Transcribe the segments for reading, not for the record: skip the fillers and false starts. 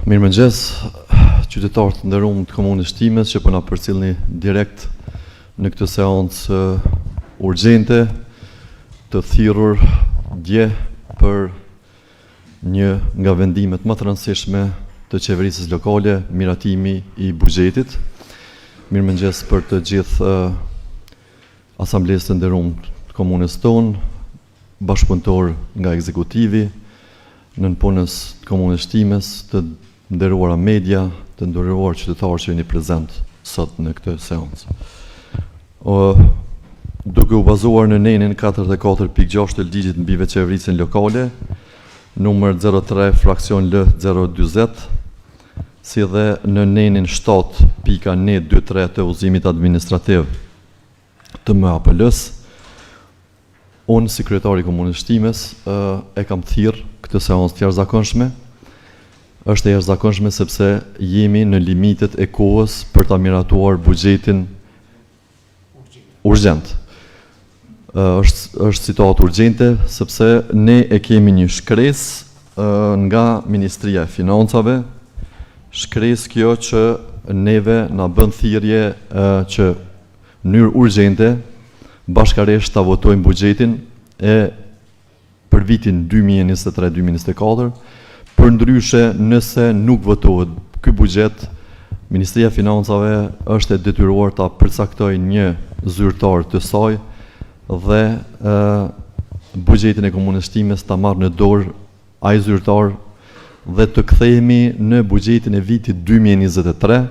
Mirëmëngjes, qytetarët të nderuar të komunës Shtimes që po na përcjellni direkt në këtë seancë urgjente të thirrur dje për një nga vendimet më të rëndësishme të qeverisë lokale, miratimi i buxhetit. Mirëmëngjes për të gjithë asamblesë të nderuar të komunës tonë, bashkëpunëtor nga ekzekutivi, nën punës të komunës Shtimes, të nderuara media, të nderuar qytetarë që jeni prezent sot në këtë seancë. Duke u bazuar në nenin 44.6 të ligjit mbi veçeverisjen lokale, numër 03 fraksion L 020, si dhe në nenin 7.123 të udhëzimit administrativ të MAPL-s, unë, si kryetari i komunës Shtimes, e kam thirrë këtë seancë të jashtëzakonshme. Është e jashtëzakonshme sepse jemi në limitet e kohës për ta miratuar buxhetin urgjent. Është situatë urgjente sepse ne e kemi një shkresë nga Ministria e Financave, shkresë kjo që neve na bën thirrje që në mënyrë urgjente bashkërisht ta votojmë buxhetin për vitin 2023-2024. Përndryshe, nëse nuk votohet ky buxhet, Ministria e Financave është e detyruar ta përcaktojë një zyrtar të saj dhe buxhetin e komunës Shtimes ta marrë në dorë ai zyrtar dhe të kthehemi në buxhetin e vitit 2023,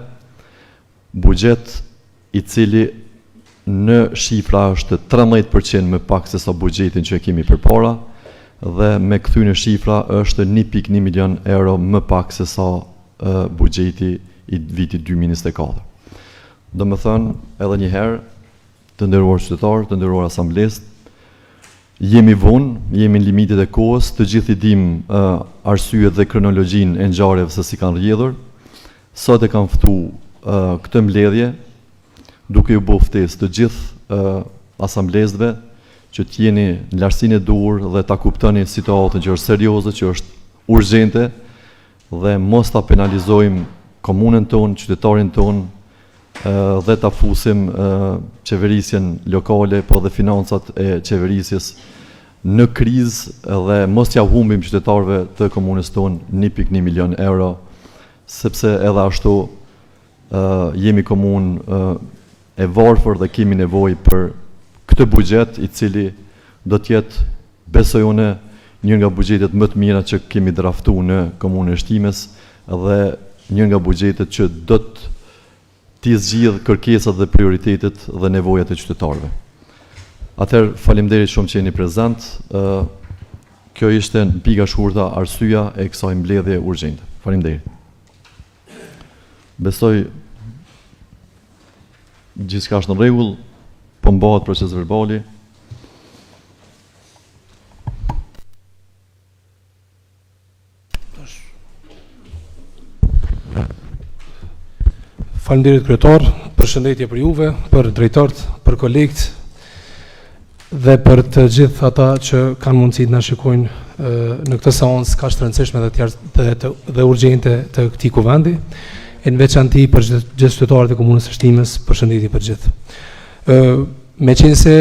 buxhet i cili në shifra është 13% më pak se sa buxhetin që e kemi përpara dhe me kthyer në shifra është 1.1 milion euro më pak se sa buxheti i vitit 2024. Domethënë, edhe një herë, të nderuar qytetarë, të nderuar asamblesë, jemi vonë, jemi në limitet e kohës, të gjithë i dimë arsyet dhe kronologjinë e ngjarjeve se si kanë rrjedhur. Sot e kam ftuar këtë mbledhje duke ju bërë ftesë të gjithë asamblesëve që t'jeni në lartësinë e duhur dhe ta kuptoni situatën që është serioze, që është urgjente dhe mos ta penalizojmë komunën tonë, qytetarin tonë dhe ta fusim qeverisjen lokale, po dhe financat e qeverisjes në krizë dhe mos t'ja humbim qytetarëve të komunës tonë 1.1 milion euro, sepse edhe ashtu jemi komunë e varfër dhe kemi nevojë për këtë buxhet i cili do të jetë, besoj unë, një nga buxhetet më të mira që kemi draftuar në komunën e Shtimes dhe një nga buxhetet që do të zgjidh kërkesat dhe prioritetet dhe nevojat e qytetarëve. Atëherë, faleminderit shumë që jeni prezent. Kjo ishte në pika shkurta arsyeja e kësaj mbledhje urgjente. Faleminderit. Besoj gjithçka është në rregull, po mbahet proces verbali. Faleminderit kryetar, përshëndetje për juve, për drejtorët, për kolegët dhe për të gjithë ata që kanë mundësi të na shikojnë në këtë seancë kaq të rëndësishme dhe urgjente të këtij kuvendi. Në veçanti për gjithë qytetarët e komunës së Shtimes, përshëndetje për gjithë. Meqense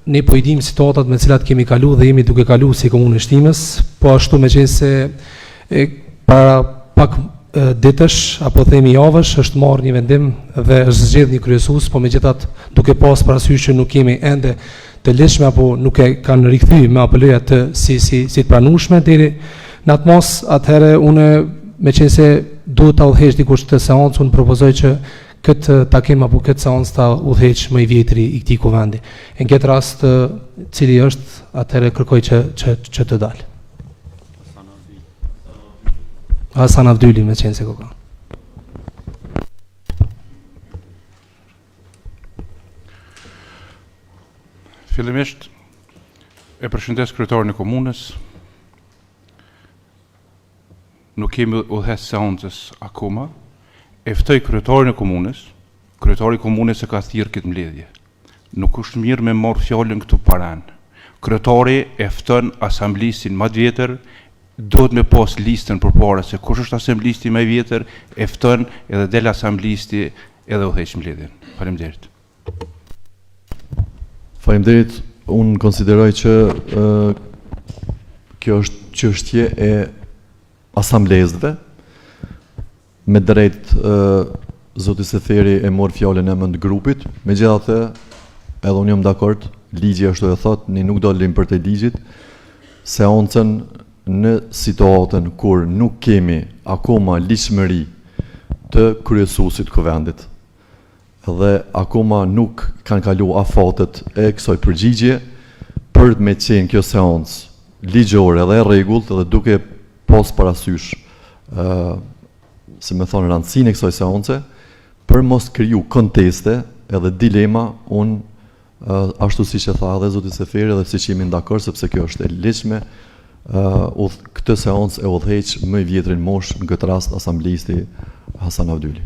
ne po i dimë situatat me cilat kemi kalu dhe jemi duke kalu si komunë e Shtimes, po ashtu meqense para pak ditësh apo themi javësh është marrë një vendim dhe është zgjedhur një kryesues, po megjithatë duke pas parasysh që nuk kemi ende të lehtëshme apo nuk e kanë rikthyer me APL-ja të si të pranueshme deri në atë mos, atëherë unë meqense duhet ta udhëheq dikush të seancë, unë propozoj që këtë takim apo këtë seancë ta udhëheq më i vjetri i këtij kuvendi. Në këtë rast, cili është, atëherë kërkoj që të dalë. Hasan Avdyli, meqense koka. Fillimisht e përshëndes kryetarin e komunës. Nuk kemi udhëheqë seancës akoma. E ftoj kryetarin e komunës. Kryetari i komunës e ka thirrë këtë mbledhje. Nuk është mirë me marrë fjalën këtu paran. Kryetari e fton asamblesin më të vjetër duhet me pas listën përpara se kush është asamblisti më i vjetër, e fton edhe del asamblisti edhe udhëheq mbledhjen. Faleminderit. Faleminderit, unë konsideroj që kjo është çështje e asamblezëve. Me drejt zoti Seferi e mor fjalën e emër të grupit, megjithatë edhe unë jam dakord, ligji ashtu e thot, ne nuk do lëm për të ligjit seancën në situatën kur nuk kemi akoma ligjshmëri të kryesuesit të kuvendit dhe akoma nuk kanë kalu afatet e kësaj përgjigje për me qenë kjo seancë ligjore dhe e rregullt dhe duke pas parasysh se me thonë rëndësinë e kësaj seance për mos kriju konteste edhe dilema ashtu siç e tha edhe zoti Seferi dhe siç jemi dakord sepse kjo është e lehtëshme këtë seancë e udhëheq më i vjetrin mosh në këtë rast asamblisti Hasan Avdyli.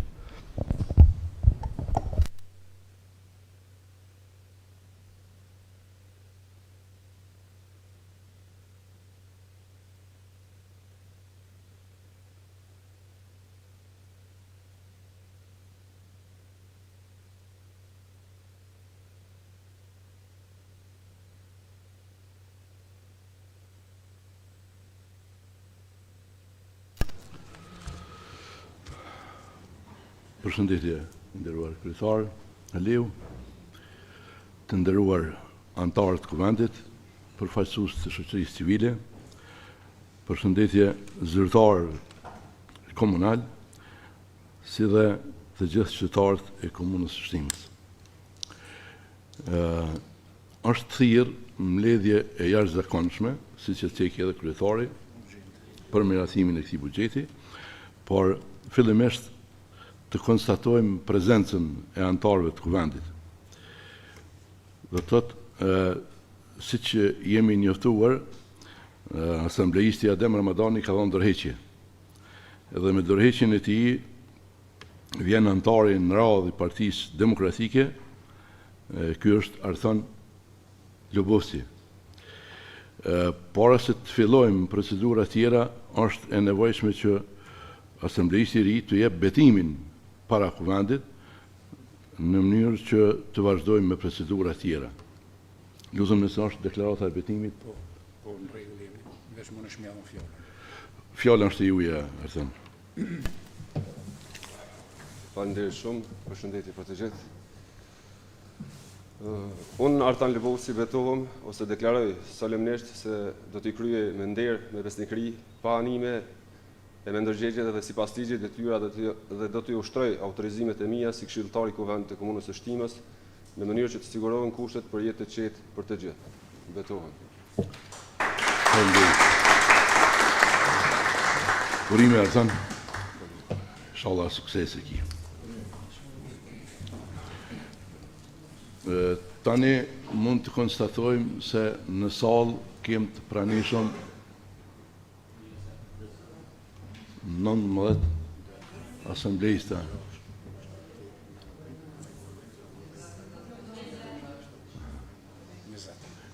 Përshëndetje, nderuar kryetar Aliu, të nderuar anëtarë të kuvendit, përfaqësues të shoqërisë civile, përshëndetje zyrtar komunal, si dhe të gjithë qytetarët e komunës së Shtimës. Është thirrë mbledhje e jashtëzakonshme, siç e thekë edhe kryetari, për miratimin e këtij buxheti, por fillimisht të konstatojmë prezencën e anëtarëve të kuvendit. Dhe thotë, siç jemi njoftuar, asambleisti Adem Ramadani ka dhënë dorëheqje. Edhe me dorëheqjen e tij vjen anëtari në radhë i Partisë Demokratike, ky është Arthon Lobovci. Para se të fillojmë procedura tjera, është e nevojshme që asambleisti i ri të jep betimin para kuvendit në mënyrë që të vazhdojmë me procedura tjera. Lutem nëse është deklarata e betimit. Po në rregull jemi. Vesh më në shmjallën fjalën. Fjala është e juaja, Arthon. Faleminderit shumë, përshëndetje për të gjithë. Unë Artan Lobovci betohem ose deklaroj solemnisht se do t'i kryej me nder, me besnikëri, pa anime e me ndërgjegje dhe sipas ligjit detyra dhe do t'i ushtroj autorizimet e mia si këshilltar i kuvendit të komunës së Shtimës në mënyrë që të sigurohen kushtet për jetë të qetë për të gjithë. Betohem. Urime Artan. Inshallah sukses e ki. Tani mund të konstatojmë se në sallë kem të pranishëm 19 asamblejista.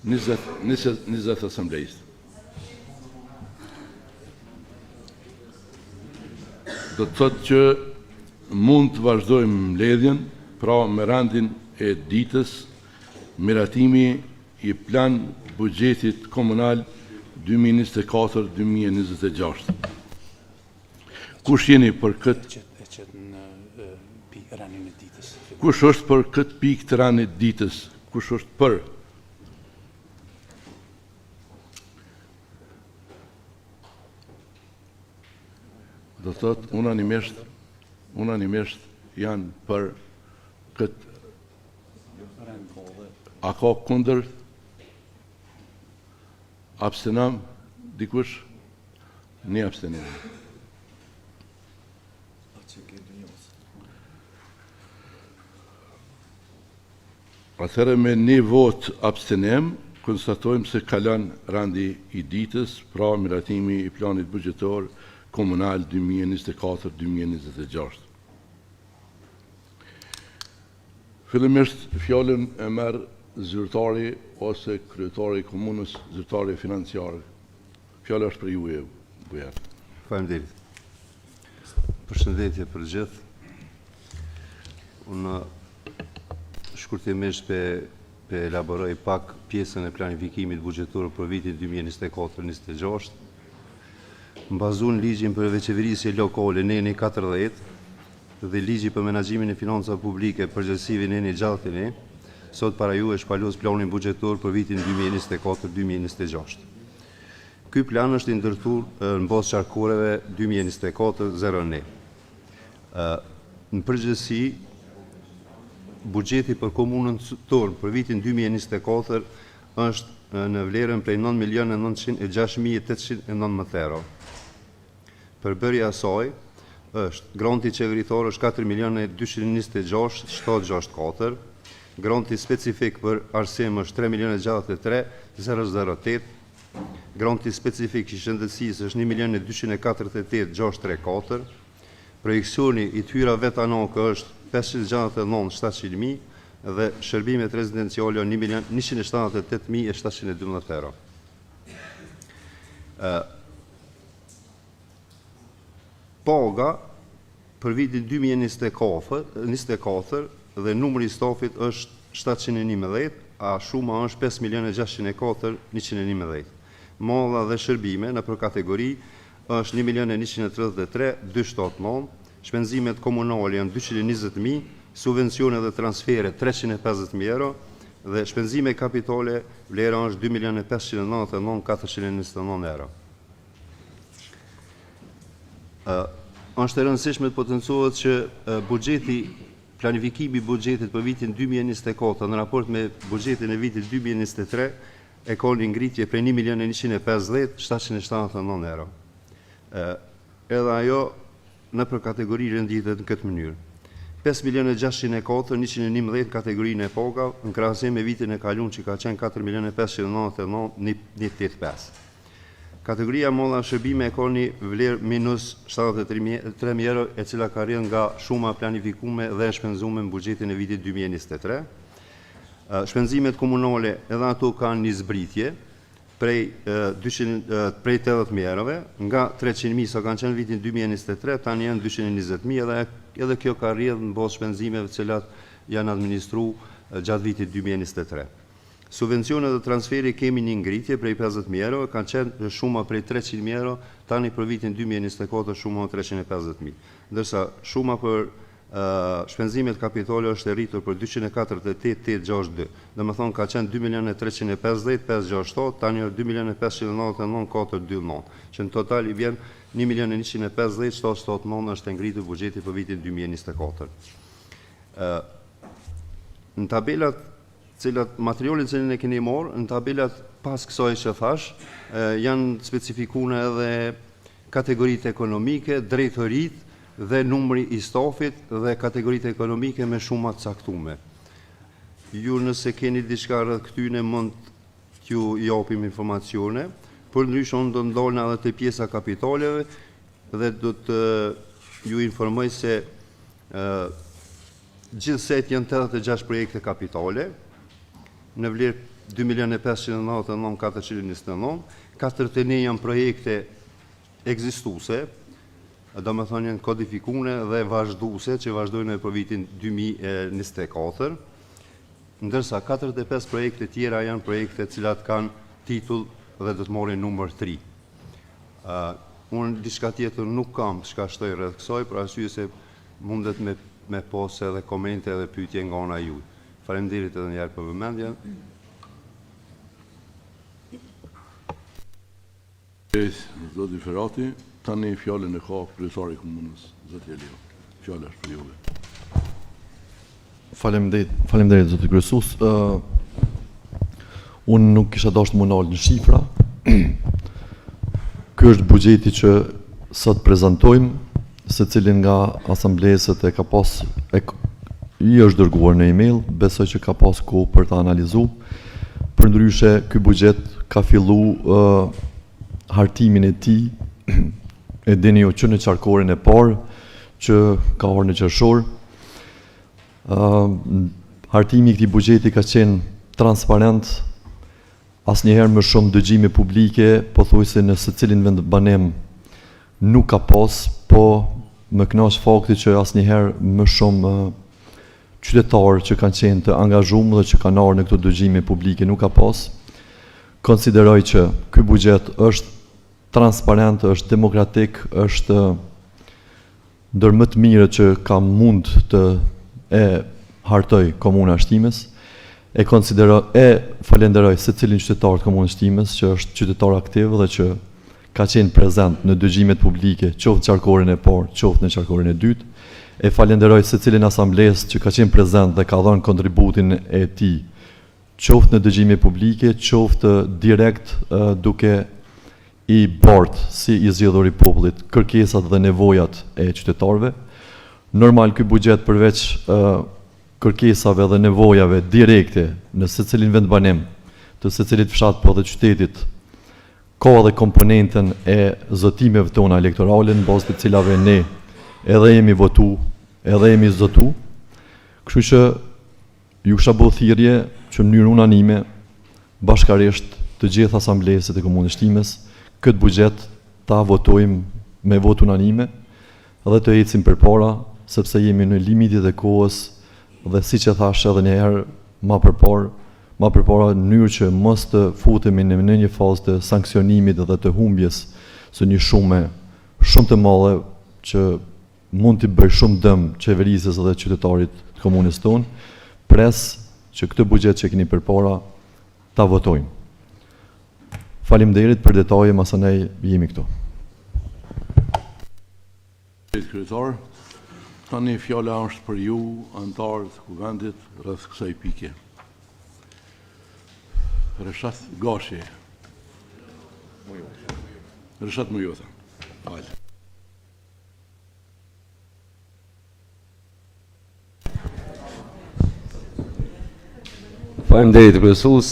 Nizet asamblejista. Do të thotë që mund të vazhdojmë mbledhjen, pra me rendin e ditës, miratimi i plan buxhetit komunal 2024-2026. Kush jeni për këtë? Kush është për këtë pikë të ranit ditës? Kush është për? Do të thotë unanimisht janë për këtë. A ka kundër? Abstenim? Dikush? Një abstenim. Atëherë me një vot abstenim, konstatojmë se kalon randi i ditës, pra miratimi i planit buxhetor komunal 2024-2026. Fillimisht fjalën e merr zyrtari ose kryetari i komunës, zyrtari financiar. Fjala është për ju, Bujar. Faleminderit. Përshëndetje për gjithë. Unë shkurtimisht pe elaboroj pak pjesën e planifikimit buxhetor për vitin 2024-2026. Mbazun ligjin për veçeverisje lokale neni 40 dhe ligji për menaxhimin e financave publike përgjithësive neni 60, sot para ju është palos planin buxhetor për vitin 2024-2026. Ky plan është i ndërtuar në bazë qarkureve 2024-09. Në përgjithësi, buxheti për komunën tonë për vitin 2024 është në vlerën prej 9.906.819 euro. Përbërja asaj është granti qeveritar është 4.226.764, granti specifik për arsim është 3.063.008, granti specifik i shëndetësisë është 1.248.634, projekcioni i tyra vetanake është 569.700.000 dhe shërbimet rezidenciale 178.712 euro. Paga për vitin 2024 dhe numri i stafit është 711, a shuma është 5.604.111. Malla dhe shërbime në për kategori është 1.133.279, shpenzimet komunale janë 220.000, subvencione dhe transfere 350.000 euro dhe shpenzime kapitale vlera është 2.599.429 euro. Është e rëndësishme të potencohet që planifikimi i buxhetit për vitin 2024 në raport me buxhetin e vitit 2023 e ka një ngritje prej 1.150.779 euro. Edhe ajo në për kategori renditet në këtë mënyrë. 5.604.111 kategorinë e paga në krahasim me vitin e kaluar që ka qenë 4.599.185. Kategoria molla shërbime e ka një vlerë minus 73.000 euro e cila ka rrjedhur nga shuma planifikume dhe e shpenzuar në buxhetin e vitit 2023. Shpenzimet komunale edhe ato kanë një zbritje prej 80.000 eurove, nga 300.000 sa kanë qenë vitin 2023, tani janë 220.000 edhe kjo ka rrjedhur në bazë shpenzimeve të cilat janë administruar gjatë vitit 2023. Subvencione dhe transferi kemi një ngritje prej 50.000 euro, kanë qenë shuma prej 300.000 euro, tani për vitin 2024 shuma 350.000. Ndërsa shuma për shpenzimet kapitale është e rritur për 248.862. Dhe më thonë ka qenë 2.350.567, tani është 2.599.429, që në total i vjen 1.150.779 është e ngritur buxheti për vitin 2024. Në tabelat materialin që ne keni marrë, në tabelat pas kësaj që thash, janë specifikune edhe kategoritë ekonomike, drejtorit dhe numri i stafit dhe kategoritë ekonomike me shumat caktume. Ju nëse keni diçka rreth këtyne mund t'ju japim informacione, për ndryshon do ndalna edhe të pjesa kapitaleve dhe do të ju informoj se gjithsej janë 86 projekte kapitale, në vlerë 2.599.429, 41 janë projekte ekzistuese, do me thonë janë kodifikune dhe vazhduese që vazhdojnë për vitin 2024, ndërsa 45 projekte tjera janë projekte cilat kanë titull dhe do të morin numër 3. Unë diçka tjetër nuk kam çka shtoj rreth kësaj, për arsye se mundet me pas edhe komente edhe pyetje nga ana juaj. Faleminderit edhe një herë për vëmendjen. Zoti Ferrati, tani fjalën e ka kryetari i komunës, zoti Elio. Fjala është për juve. Faleminderit zoti kryesues. Unë nuk kisha dashur më nal në shifra. Ky është buxheti që sot prezantojmë, secilin nga asamblesët e ka pas i është dërguar në email, besoj që ka pas kohë për ta analizuar. Përndryshe, ky buxhet ka filluar hartimin e tij e dini ju që në qarkorin e parë, që ka orë në qershor. Hartimi i këtij buxheti ka qenë transparent, asnjëherë më shumë dëgjime publike, pothuajse në secilin vend banem nuk ka pas, po më kënaq fakti që asnjëherë më shumë qytetarë që kanë qenë të angazhuar dhe që kanë ardhur në këto dëgjime publike nuk ka pas. Konsideroj që ky buxhet është transparent, është demokratik, është ndër më të mirë që ka mund të e hartoj Komuna Shtimës. E falenderoj secilin qytetar të Komunës Shtimës që është qytetar aktiv dhe që ka qenë prezent në dëgjimet publike, qoftë qarkorin e parë, qoftë në qarkorin e dytë. E falenderoj secilin asamblesë që ka qenë prezent dhe ka dhënë kontributin e tij, qoftë në dëgjime publike, qoftë direkt duke i bartë si i zgjedhur i popullit kërkesat dhe nevojat e qytetarëve. Normal ky buxhet përveç kërkesave dhe nevojave direkte në secilin vendbanim të secilit fshat po dhe qytetit, ka edhe komponentën e zotimeve tona elektorale në bazë të cilave ne edhe jemi votu, edhe jemi zotu. Kështu që ju kisha bërë thirrje që në mënyrë unanime, bashkarisht të gjithë asamblesët e Komunës Shtimës, këtë buxhet ta votojmë me vot unanime dhe të ecim përpara, sepse jemi në limitet e kohës dhe siç e thash edhe një herë më përpara në mënyrë që mos të futemi në një fazë të sanksionimit dhe të humbjes së një shumë të madhe që mund të bëjë shumë dëm qeverisës dhe qytetarit të komunës tonë, pres që këtë buxhet që keni përpara ta votojmë. Faleminderit për detaje, masanej jemi këtu. Kryetar, tani fjala është për ju, anëtarët të kuvendit rreth kësaj pike. Reshat Gashi. Reshat Mujotha. Hajde. Faleminderit kryesues,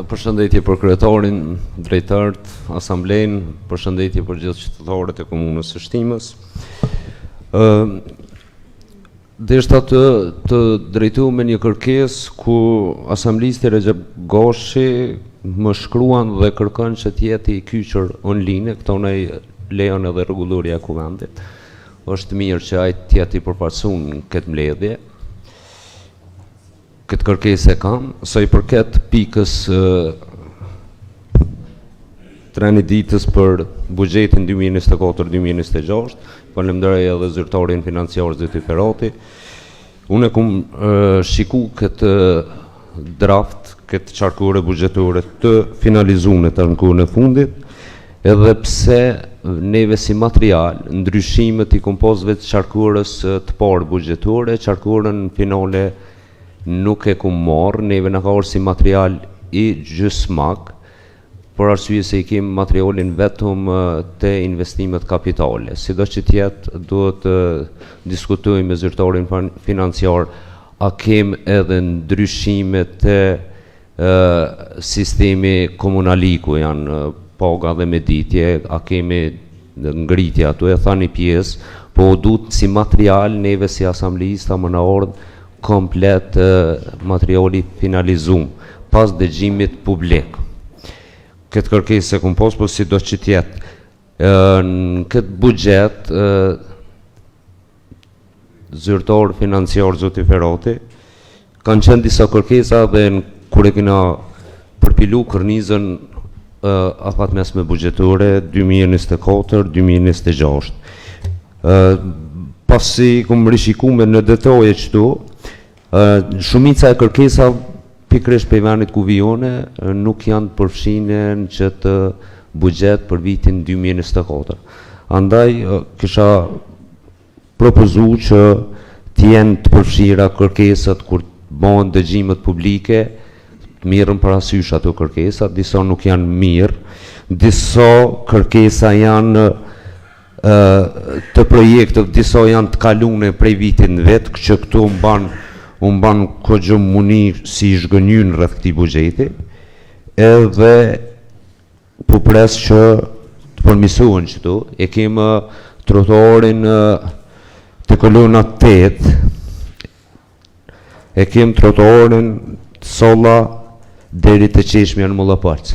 përshëndetje për kryetarin, drejtarët, asamblen, përshëndetje për gjithë qytetarët e Komunës së Shtimës. Deshta të drejtu me një kërkes ku asamblejisti Recep Gashi më shkruan dhe kërkon që t'jeti i kyqur online, këto ne lejon edhe rregulloria e kuvendit. Është mirë që ai t'jeti përparsun këtë mbledhje. Këtë kërkesë e kam, sa i përket pikës treni-ditës për buxhetin 2024-2026, falenderoj edhe zyrtarin financiar Zyti Ferati. Unë kam shiku këtë draft, këtë qarkure buxhetore të finalizuar të ankurën e fundit, edhe pse neve si material, ndryshimet i kompozëve të qarkurës të parë buxhetore, qarkurën finale nuk e kum marrë, neve në ka orë si material i gjysmak, për arsye se i kemë materialin vetëm të investimet kapitale. Sido që tjetë, duhet të diskutojmë me zyrtarin financiar, a kemë edhe ndryshime të sistemi komunaliku, janë paga dhe meditje, a kemi ngritja, tu e tha një pjesë, po duhet si material, neve si asamblejista më në ordë, komplet materiali finalizum, pas dëgjimit publik. Këtë kërkesë e kom posë, po si do që tjetë. Në këtë buxhet, zyrtar financiar Zoti Ferati, kanë qenë disa kërkesa dhe kur e kena përpilu kërnizën afat mesme buxhetore 2024-2026. Pasi kom rishikume në detaje qëtu, shumica e kërkesa pikërisht për venit kuvijone nuk janë përfshine në qëtë buxhet për vitin 2024. Andaj kisha propozu që t'jenë të përfshira kërkesat kur bëhen dëgjimet publike, mirën parasysh ato kërkesat, disa nuk janë mirë, disa kërkesa janë të projektët, disa janë të kalune prej vitin vetë, që këtu unë banë këgjëm muni si shgënjën rreth këti buxheti, edhe po pres që të përmisohen qëtu, e kemë trotuarin të kolona 8, e kemë trotuarin të solla deri të qeshmja në Mollapalc.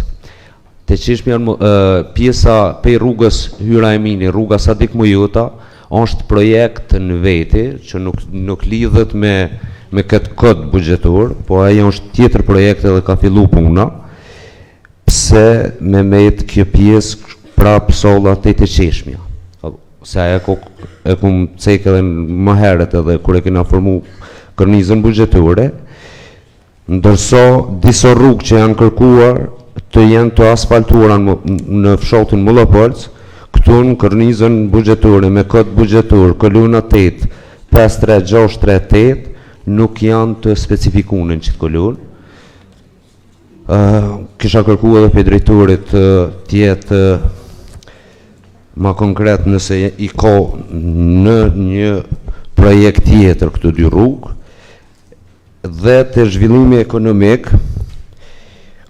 Te Qeshmja pjesa pe rrugës Hyra Emini, rruga Sadik Mujota, është projekt në veti që nuk lidhet me këtë kod buxhetor, po ajo është tjetër projekt edhe ka fillu puna. Pse me met kjo pjesë prap solla te Qeshmja? Se ajo e kum cek edhe më herët edhe kur e kena formu kornizën buxhetore, ndërsa disa rrugë që janë kërkuar të jenë të asfaltuara në fshatin Mullapolc, këtu në kornizën buxhetore me kod buxhetor kolona 8 53638 nuk janë të specifikuar në çdo kolonë. Kisha kërku edhe për drejtorit tjetë ma konkret nëse i ka në një projekt tjetër këtë dy rrugë, dhe të zhvillimi ekonomik,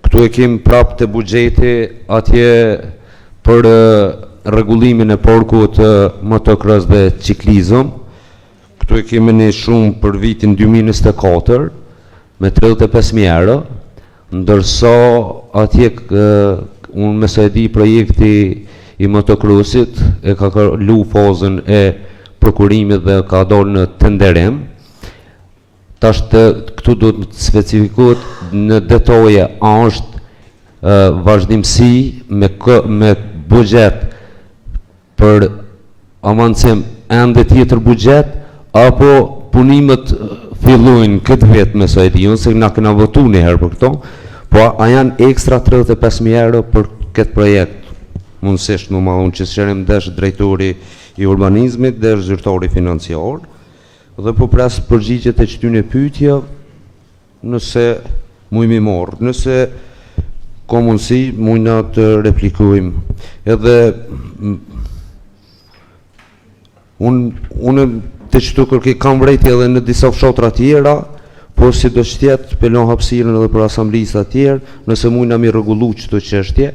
këtu e kem prap të buxheti atje për rregullimin e parkut motocross dhe ciklizëm. Këtu e kemi një shumë për vitin 2024 me 35.000 euro, ndërsa atje unë me sa e di projekti i motocrossit e ka kalu fazën e prokurimit dhe ka dalë në tenderim. Tash këtu do të specifikohet në detaje a është vazhdimsi me buxhet për avancim ende tjetër buxhet apo punimet fillojnë këtë vit me sa e di, se na kena votu një herë për këto, po a janë ekstra 35.000 euro për këtë projekt. Mundësisht më madhun që shërim desh drejtori i urbanizmit, desh zyrtari financiar, dhe po pres përgjigjet e këtyre pyetje, nëse mujmë marr, nëse ka mundësi mujna të replikojmë. Edhe unë të qëtu kërkej kam vrejtje edhe në disa fshatra tjera, po si do shtjet pelon hapësirën edhe për asamblisat tjerë, nëse mujna mi rregullu qëto çështje.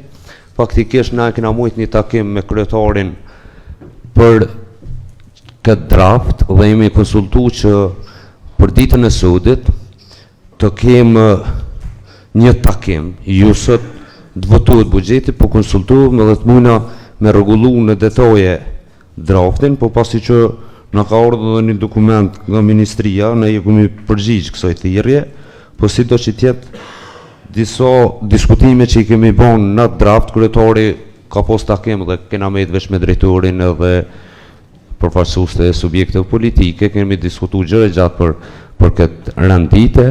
Faktikisht na e kena mujt një takim me kryetarin për këtë draft dhe jemi konsultu që për ditën e sodit të kemë një takim, ju sot të votohet buxheti, po konsultuam edhe të mujna me rregullu në detaje draftin, po pasi që na ka ardhur edhe një dokument nga ministria, ne ju kemi përgjigj kësaj thirrje, po sido që tjetë disa diskutime që i kemi bën në draft, kryetari ka pas takim dhe kena me vesh me drejtorin edhe përfaqësues të subjekteve politike, kemi diskutuar gjëra gjatë për këtë rendite.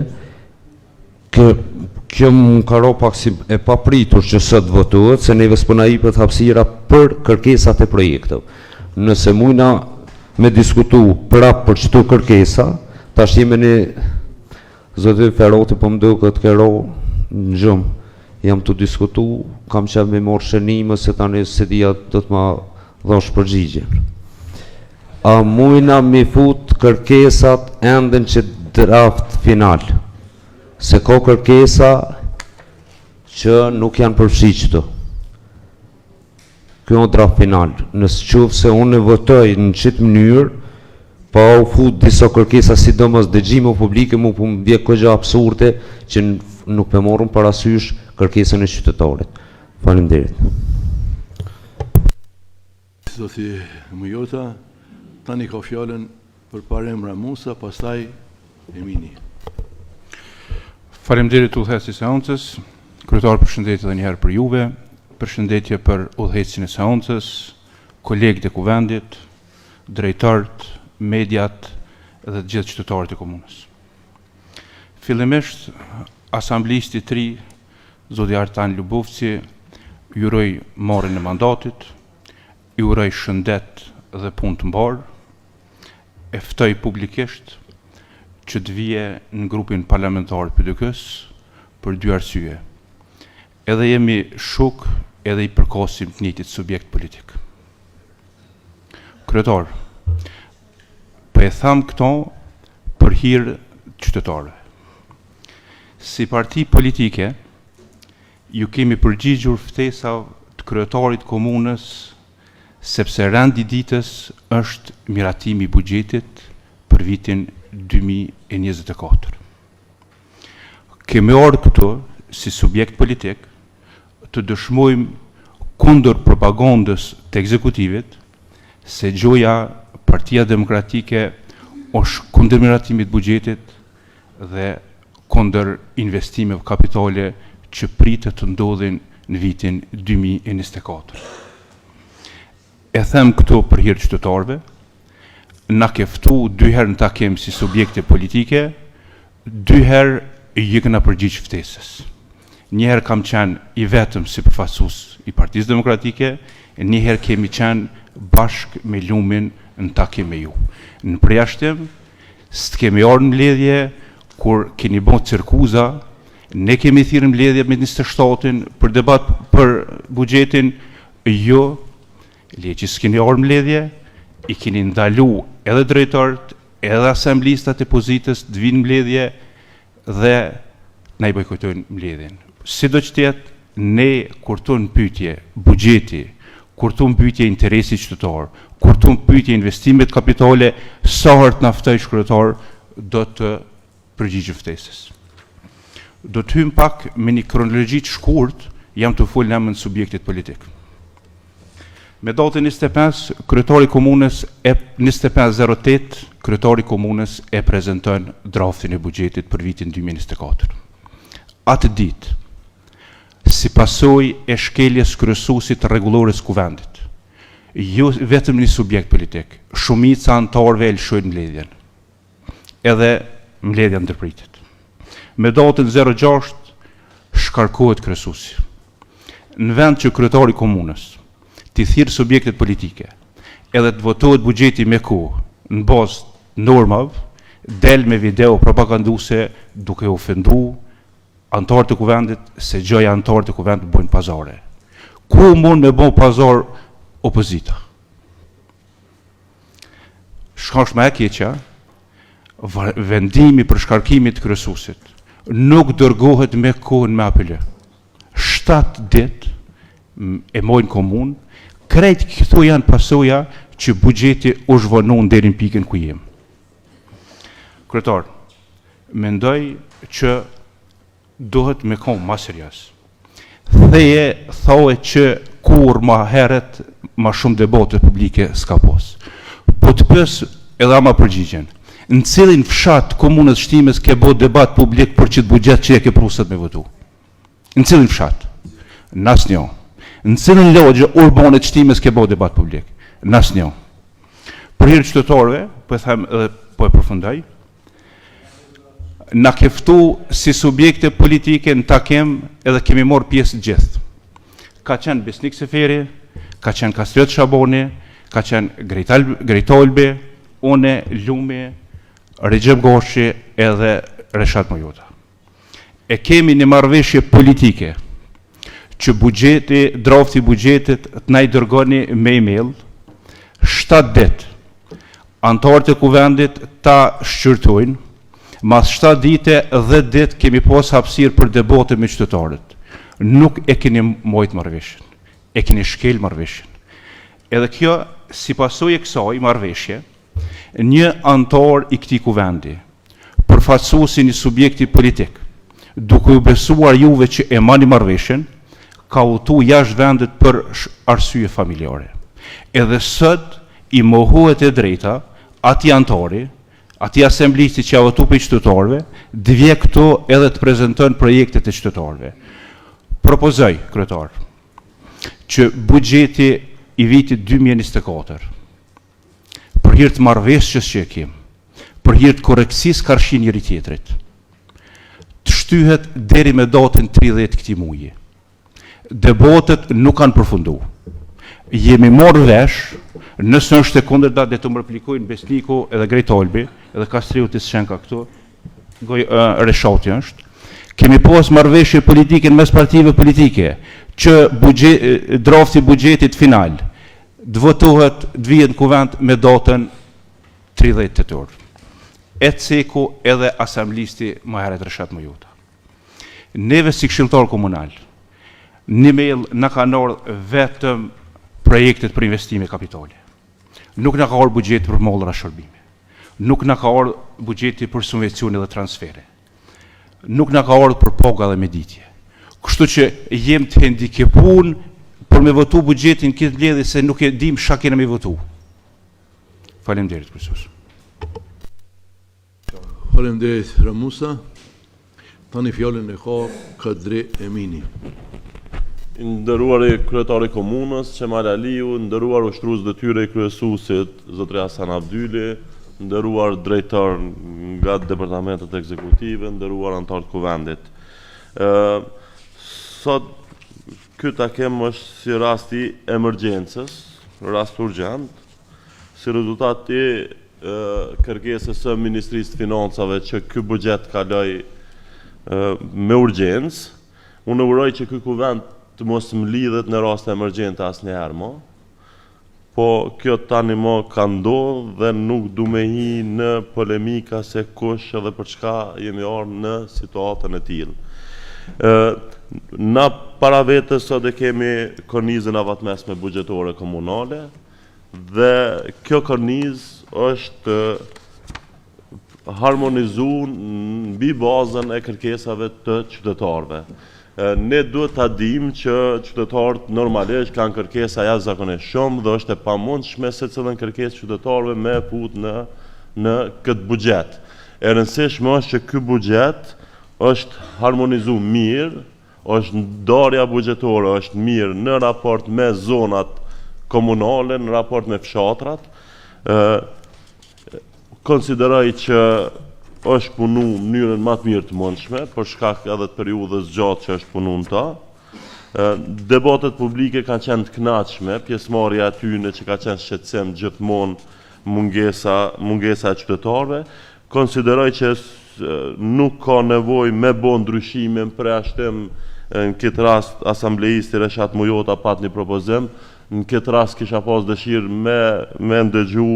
Kjo më ka ro pak si e papritur që sot votohet, se neve s'po na jepet hapësira për kërkesat e projekteve. Nëse mujna me diskutu prap për çdo kërkesa, tash jemi në zoti Ferroti po më duket të kero në gjumë, jam të diskutu, kam që me morë shënime, se tani se dhja do të ma dhosh përgjigje. A mujna mi fut kërkesat enden që draft final, se ka kërkesa që nuk janë përfshicëto. Kjo në draft final, nësë qufë se unë e votoj në qitë mënyrë, pa u fut disa kërkesa sidomos dëgjime publike mu për më bje këgja absurde që nuk për morën parasysh kërkesën e qytetarit. Faleminderit. Zoti Mujota, tani ka fjallën për Emra Musa, pastaj Emini. Faleminderit udhëheci i seancës, kryetar, përshëndetje edhe një herë për juve, përshëndetje për udhëhecin e seancës, kolegët e kuvendit, drejtarët, mediat dhe të gjithë qytetarët e komunës. Fillimisht, asamblisë të ri, zoti Artan Lubovci, ju uroj marrjen e mandatit, ju uroj shëndet dhe punë të mbarë, e ftoj publikisht që të vije në grupin parlamentar PDK-s për dy arsye. Edhe jemi shok, edhe i përkasim të njëjtit subjekt politik. Kryetar, po e tham këto për hir qytetarëve. Si parti politike, ju kemi përgjigjur ftesa të kryetarit komunës, sepse rendi ditës është miratimi i buxhetit për vitin 2024. Kemi ardhur këtu si subjekt politik të dëshmojmë kundër propagandës të ekzekutivit se gjoja Partia Demokratike është kundër miratimit buxhetit dhe kundër investimeve kapitale që pritet të ndodhin në vitin 2024. E them këto për hir të qytetarëve, na ke ftu 2 herë në takim si subjekte politike, 2 herë i kena përgjigj ftesës. Një herë kam qenë i vetëm si përfaqësues i Partisë Demokratike, e një herë kemi qenë bashkë me Lumin në takim me ju. Në përjashtim, s'kemi ardhur në mbledhje kur keni bërë cirkuza, ne kemi thirrë mbledhje me 27-in për debat për buxhetin, jo, le që s'keni ardhur në mbledhje, i keni ndalu edhe drejtorët, edhe asamblistat e pozitës të vinë në mbledhje dhe na i bojkotojnë mbledhjen. Sido që tjetë, ne kur tonë pyetje buxheti, kur tonë pyetje interesi qytetar, kur tonë pyetje investimet kapitale, sa herë të naftoj kryetar do të përgjigjë ftesës. Do të hym pak me një kronologji të shkurt, jam të fol në emër të subjektit politik. Me datën 25, kryetari i komunës 2508, kryetari i komunës e prezanton draftin e buxhetit për vitin 2024. Atë ditë, si pasojë e shkeljes kryesuesit të rregullores kuvendit, jo vetëm një subjekt politik, shumica anëtarëve e lëshojnë mbledhjen. Edhe mbledhja ndërpritet. Me datën 06 shkarkohet kryesuesi. Në vend që kryetari i komunës të thirrë subjektet politike, edhe të votohet buxheti me kohë, në bazë normave, del me video propaganduese duke ofenduar anëtarët e kuvendit se gjoja anëtarët e kuvendit bojnë pazare. Ku mund me bën pazar opozita? Shkash më e keqja, vendimi për shkarkimit të kryesuesit nuk dërgohet me kohën me apelë. 7 ditë e mojnë komunë, krejt këto janë pasoja që buxheti u zhvonon deri në pikën ku jem. Kryetar, mendoj që duhet me kom ma serioz. Theje thoe që kur ma heret ma shumë debate publike s'ka pos. Po të pës edhe ama përgjigjen. Në cilin fshat komunës Shtimes ke bo debat publik për qëtë buxhet që e ke prusët me votu? Në cilin fshat? Në asnjë. Në cilin logje urbanet Shtimes ke bo debat publik? Në asnjë. Për hir qytetarëve, po e them edhe po e përfundoj, na ke ftu si subjekte politike në takim edhe kemi marrë pjesë gjithë. Ka qenë Besnik Seferi, ka qenë Kastriot Shaboni, ka qenë Grejtolbi, une, Lumi, Recep Goshi edhe Reshat Mojota. E kemi një marrëveshje politike që buxheti, drafti i buxhetit të na i dërgoni me email 7 ditë. Anëtarët e kuvendit ta shqyrtojnë. Mas 7 dite, 10 ditë kemi pas hapësirë për debate me qytetarët. Nuk e keni mojt marrëveshjen, e keni shkel marrëveshjen. Edhe kjo, si pasojë e kësaj marrëveshje, një anëtar i këtij kuvendi, përfaqësuesi një subjekti politik, duke u besuar juve që e mani marrëveshjen, ka udhëtu jashtë vendit për arsye familjare. Edhe sot i mohohet e drejta atij anëtari, atij asamblisti që votu për qytetarëve, të vje këto edhe të prezanton projektet e qytetarëve. Propozoj, kryetar, që buxheti i vitit 2024, për hir të marrëveshjes që e kemi, për hir të korrekcisë karshi njëri tjetrit, të shtyhet deri me datën 30 këtij muaji. Debatet nuk kanë përfunduar. Jemi marrë vesh, nëse është e kundërta dhe të më replikojnë Besniku edhe Grejtolbi, edhe Kastriuti Shenka këtu, Reshati është, kemi pas marrëveshje politike në mes partive politike, që drafti buxhetit final, të votohet, të vihet në kuvend me datën 30 tetor. E ceku edhe asamblisti më herët Reshat Mojota. Neve si këshilltar komunal, një mail në kanë ardhur vetëm projektet për investime kapitale. Nuk në ka ardhur buxheti për mollra shërbime. Nuk në ka ardhur buxheti për subvencione dhe transfere. Nuk në ka ardhur për paga dhe meditje. Kështu që jem të hendikepun për me votu bugjetin këtë ledhi se nuk e dim shka kena me votu. Faleminderit, kryesues. Faleminderit, Ramusa. Tani fjallën e ka Kadri Emini. Ndëruari kryetari komunës, Qemal Aliu, ndëruar ushtrues detyre i kryesuesit, zotri Hasan Abdyli, ndëruar drejtor nga departamentet ekzekutive, ndëruar antar të kuvendit. Sot ky takim është si rasti emergjencës, rast urgjent, si rezultati kërkesës së Ministrisë të Financave që ky buxhet kaloj me urgjencë. Unë uroj që ky kuvend të mos më lidhet në raste emergjente asnjëherë më, po kjo tani më ka ndodhur dhe nuk du me hi në polemika se kush edhe për çka jemi ardhur në situatën e tillë. Na para vetës sot e kemi kornizën afatmesme buxhetore komunale dhe kjo kornizë është harmonizuar mbi bazën e kërkesave të qytetarëve. Ne duhet ta dim që qytetarët normalisht kanë kërkesa jashtëzakonisht shumë dhe është e pamundshme se cilën kërkesë qytetarëve me fut në këtë buxhet. E rëndësishme është që ky buxhet është harmonizuar mirë, është ndarja buxhetore është mirë në raport me zonat komunale, në raport me fshatrat. Konsideroj që është punu në mënyrën më të mirë të mundshme, për shkak edhe të periudhës gjatë që është punu në ta. Debatet publike kanë qenë të kënaqshme, pjesëmarrja e tyre që ka qenë shqetësim gjithmonë mungesa e qytetarëve. Konsideroj që nuk ka nevojë me bë ndryshime në përjashtim. Në këtë rast asambleisti Reshat Mujota pat një propozim, në këtë rast kisha pas dëshirë me ndëgju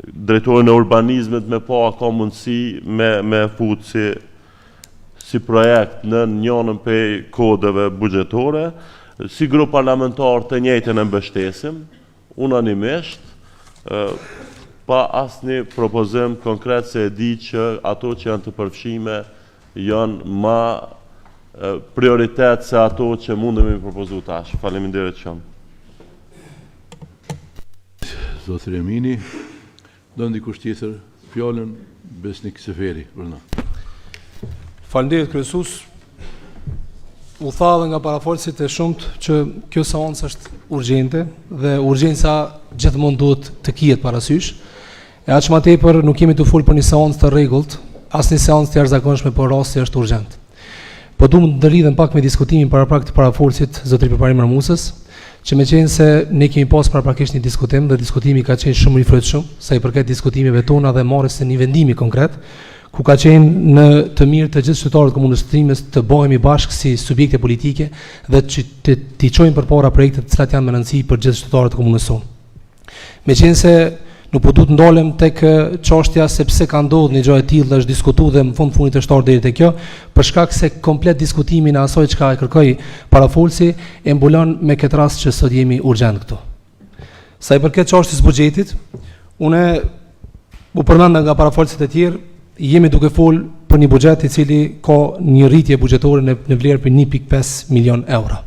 drejtorin e urbanizmit me pa ka mundësi me fut si projekt në njënën prej kodeve buxhetore. Si grup parlamentar të njëjtën e mbështesim, unanimisht, pa asnjë propozim konkret se e di që ato që janë të përfshime janë ma prioritet se ato që mundemi propozu tash. Faleminderit shumë. Zotri Emini, do ndikush tjetër fjallën Besnik Seferi. Faleminderit kryesues. U tha dhe nga parafolësit e shumt që kjo seancë është urgjente dhe urgjenca gjithmonë duhet të kihet parasysh. E aq më tepër nuk kemi të fol për një seancë të rregullt, as një seancë të jashtëzakonshme, por rasti është urgjent. Po duam të ndërlidhem pak me diskutimin paraprak të parafolësit zotri Përparim Ramusës, që me qenë se ne kemi pas paraprakisht një diskutim dhe diskutimi ka qenë shumë i frutshëm sa i përket diskutimeve tona dhe marrjes së një vendimi konkret, ku ka qenë në të mirë të gjithë qytetarët komunës Trimës të bëhemi bashkë si subjekte politike dhe që t'i çojmë përpara projekte të cilat janë me rëndësi për gjithë qytetarët e komunës sonë. Me qenë se nuk po duhet ndalem tek çështja se pse ka ndodhur një gjë e tillë dhe është diskutuar dhe në fundit të shtar deri te kjo, për shkak se komplet diskutimin e asaj çka e kërkoi parafolsi e mbulon me këtë rast që sot jemi urgjent këtu. Sa i përket çështjes buxhetit, unë u përmenda nga parafolësit e tjerë, jemi duke fol për një buxhet i cili ka një rritje buxhetore në vlerë për 1.5 milion euro.